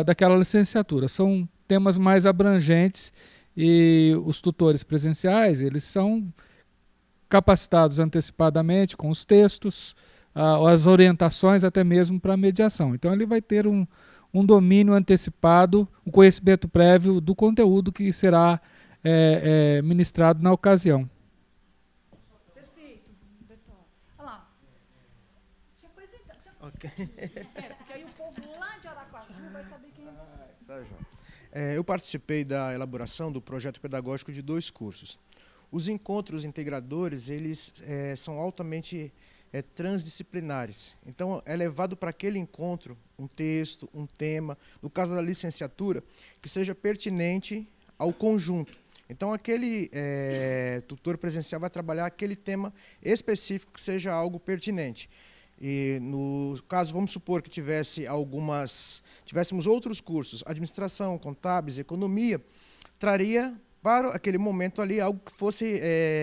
daquela licenciatura. São temas mais abrangentes e os tutores presenciais, eles são capacitados antecipadamente com os textos, as orientações até mesmo para a mediação. Então ele vai ter um domínio antecipado, um conhecimento prévio do conteúdo que será ministrado na ocasião. Perfeito, Beto. Olha lá. Se apresenta. Ok. Porque aí o povo lá de Aracaju vai saber quem é você. Tá, João. Eu participei da elaboração do projeto pedagógico de 2 cursos. Os encontros integradores, eles são altamente transdisciplinares. Então, é levado para aquele encontro um texto, um tema, no caso da licenciatura, que seja pertinente ao conjunto. Então, aquele tutor presencial vai trabalhar aquele tema específico que seja algo pertinente. E, no caso, vamos supor que tivéssemos outros cursos, administração, contábeis, economia, traria para aquele momento ali algo que fosse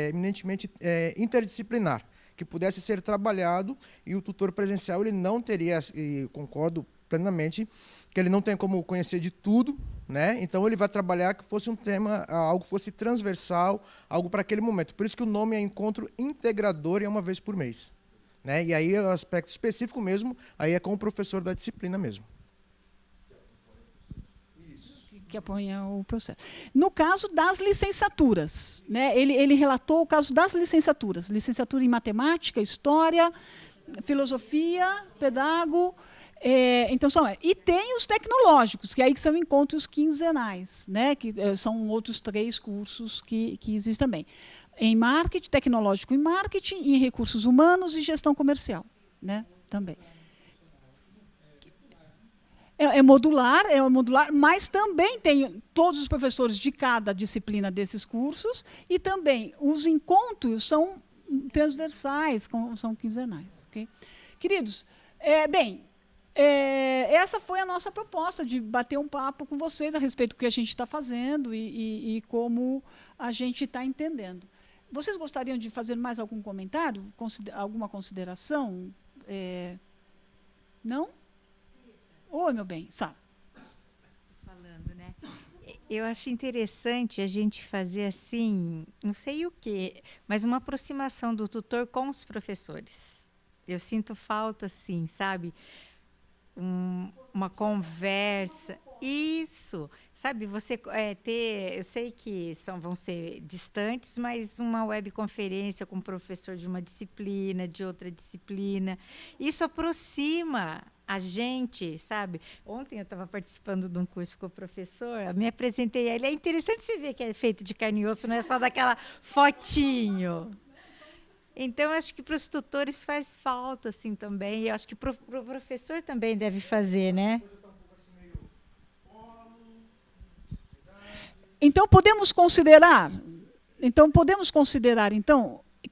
eminentemente interdisciplinar, que pudesse ser trabalhado, e o tutor presencial ele não teria, e concordo plenamente, que ele não tem como conhecer de tudo, né? Então ele vai trabalhar que fosse um tema, algo que fosse transversal, algo para aquele momento. Por isso que o nome é Encontro Integrador e é uma vez por mês. Né? E aí o aspecto específico mesmo, aí é com o professor da disciplina mesmo. Que apoia o processo. No caso das licenciaturas, né? Ele relatou o caso das licenciaturas. Licenciatura em matemática, história, filosofia, pedago. Então, e tem os tecnológicos, que aí que são encontros quinzenais, né? Que são outros 3 cursos que existem também. Em marketing, tecnológico em marketing, em recursos humanos e gestão comercial, né? Também. É modular, mas também tem todos os professores de cada disciplina desses cursos e também os encontros são transversais, são quinzenais. Okay? Queridos, essa foi a nossa proposta de bater um papo com vocês a respeito do que a gente está fazendo e como a gente está entendendo. Vocês gostariam de fazer mais algum comentário, alguma consideração? Não? Oi, meu bem, Sara. Falando, né? Eu acho interessante a gente fazer assim, não sei o quê, mas uma aproximação do tutor com os professores. Eu sinto falta, assim, sabe? Uma conversa. Isso, sabe? Você ter, eu sei que vão ser distantes, mas uma webconferência com o professor de uma disciplina, de outra disciplina, isso aproxima a gente, sabe? Ontem eu estava participando de um curso com o professor, me apresentei a ele. É interessante você ver que é feito de carne e osso, não é só daquela fotinho. Então, acho que para os tutores faz falta, assim, também. E eu acho que para o professor também deve fazer, né? Então, podemos considerar,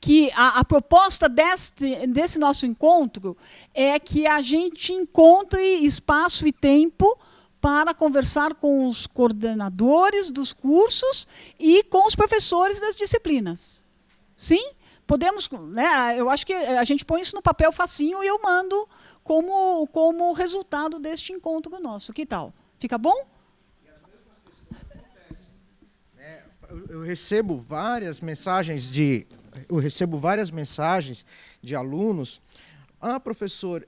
que a proposta desse nosso encontro é que a gente encontre espaço e tempo para conversar com os coordenadores dos cursos e com os professores das disciplinas. Sim? Podemos, né? Eu acho que a gente põe isso no papel facinho e eu mando como resultado deste encontro nosso. Que tal? Fica bom? Eu recebo várias mensagens de alunos. Ah, professor,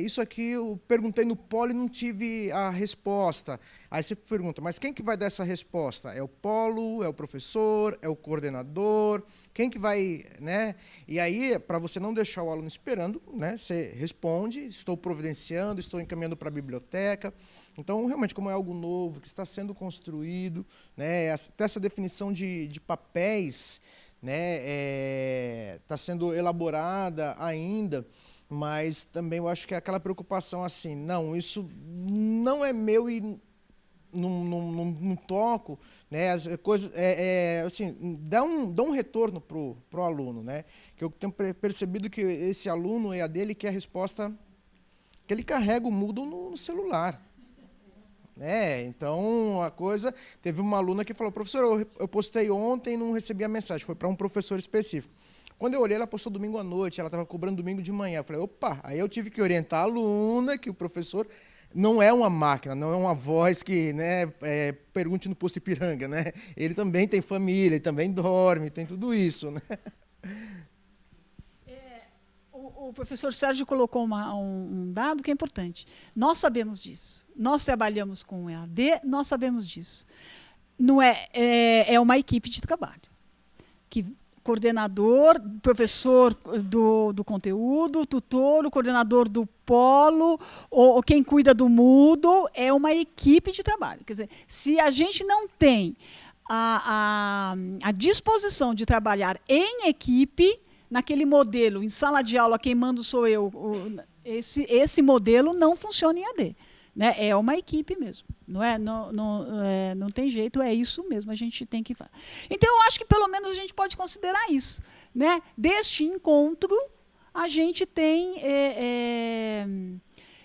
isso aqui eu perguntei no polo e não tive a resposta. Aí você pergunta, mas quem que vai dar essa resposta? É o polo, é o professor, é o coordenador? Quem que vai, né? E aí, para você não deixar o aluno esperando, né, você responde, estou providenciando, estou encaminhando para a biblioteca. Então, realmente, como é algo novo, que está sendo construído, né, até essa definição de papéis, né, está sendo elaborada ainda, mas também eu acho que é aquela preocupação assim, não, isso não é meu e não toco, né, as coisas, assim, dá um retorno para o aluno, né, que eu tenho percebido que esse aluno EAD, ele quer a resposta, que ele carrega o Moodle no celular. Então, a coisa... Teve uma aluna que falou, professor, eu postei ontem e não recebi a mensagem. Foi para um professor específico. Quando eu olhei, ela postou domingo à noite, ela estava cobrando domingo de manhã. Eu falei, opa, aí eu tive que orientar a aluna que o professor não é uma máquina, não é uma voz que, né, pergunte no posto Ipiranga, né? Ele também tem família, ele também dorme, tem tudo isso, né? O professor Sérgio colocou um dado que é importante. Nós sabemos disso. Nós trabalhamos com EAD, nós sabemos disso. Não é uma equipe de trabalho. Que coordenador, professor do conteúdo, tutor, o coordenador do polo, ou quem cuida do Moodle, é uma equipe de trabalho. Quer dizer, se a gente não tem a disposição de trabalhar em equipe, naquele modelo, em sala de aula, quem manda sou eu, esse modelo não funciona em AD. Né? É uma equipe mesmo. Não tem jeito, é isso mesmo, a gente tem que fazer. Então, eu acho que pelo menos a gente pode considerar isso. Né? Deste encontro, a gente tem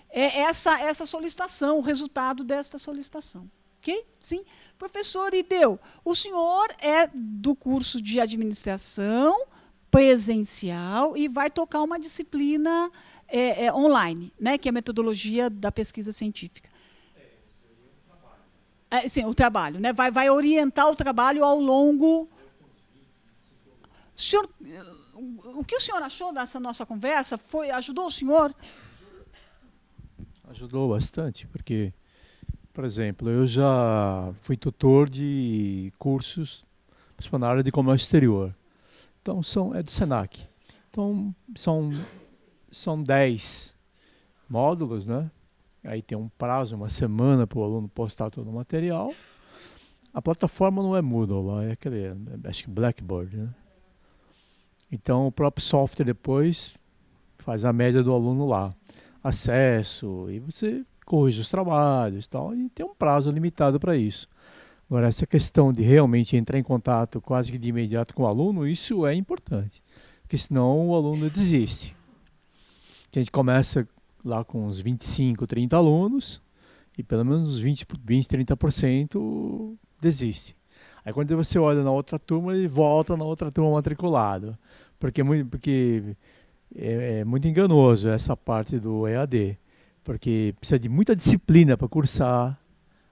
essa solicitação, o resultado desta solicitação. Ok? Sim? Professor Ideu, o senhor é do curso de administração presencial e vai tocar uma disciplina online, né, que é a metodologia da pesquisa científica. Sim, o trabalho, né, vai orientar o trabalho ao longo... Senhor, o que o senhor achou dessa nossa conversa? Ajudou o senhor? Ajudou bastante, porque, por exemplo, eu já fui tutor de cursos na área de comércio exterior. Então, é do SENAC. Então, são 10 módulos, né? aí tem um prazo, uma semana para o aluno postar todo o material. A plataforma não é Moodle lá, é aquele, acho que Blackboard, né? Então o próprio software depois faz a média do aluno lá. Acesso, e você corrige os trabalhos e tal, e tem um prazo limitado para isso. Agora, essa questão de realmente entrar em contato quase que de imediato com o aluno, isso é importante, porque senão o aluno desiste. A gente começa lá com uns 25, 30 alunos, e pelo menos uns 20, 30% desiste. Aí quando você olha na outra turma, ele volta na outra turma matriculado, porque é muito enganoso essa parte do EAD, porque precisa de muita disciplina para cursar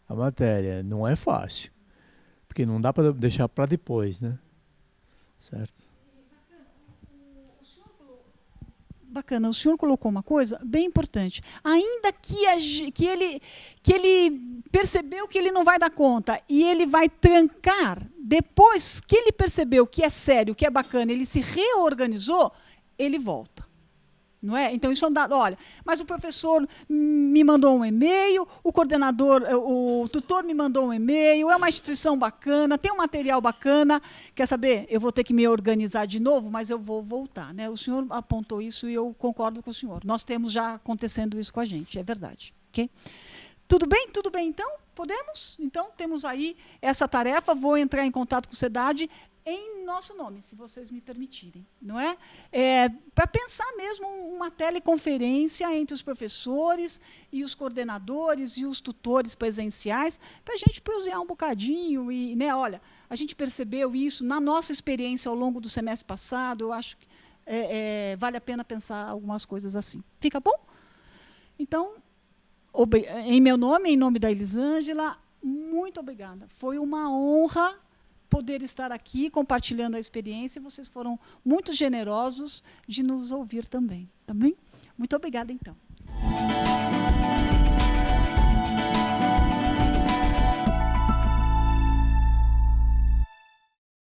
a matéria, não é fácil, porque não dá para deixar para depois, né? Certo? Bacana, o senhor colocou uma coisa bem importante. Ainda que ele percebeu que ele não vai dar conta e ele vai trancar, depois que ele percebeu que é sério, que é bacana, ele se reorganizou, ele volta. Não é? Então, isso é um dado. Olha, mas o professor me mandou um e-mail, o coordenador, o tutor me mandou um e-mail, é uma instituição bacana, tem um material bacana. Quer saber? Eu vou ter que me organizar de novo, mas eu vou voltar. Né? O senhor apontou isso e eu concordo com o senhor. Nós temos já acontecendo isso com a gente, é verdade. Okay? Tudo bem? Tudo bem, então? Podemos? Então, temos aí essa tarefa. Vou entrar em contato com a SEDAD em nosso nome, se vocês me permitirem, não é? Para pensar mesmo uma teleconferência entre os professores e os coordenadores e os tutores presenciais, para a gente prosear um bocadinho e, né, olha, a gente percebeu isso na nossa experiência ao longo do semestre passado, eu acho que vale a pena pensar algumas coisas assim. Fica bom? Então, em meu nome, em nome da Elisângela, muito obrigada. Foi uma honra poder estar aqui compartilhando a experiência. Vocês foram muito generosos de nos ouvir também. Tá bem? Muito obrigada, então.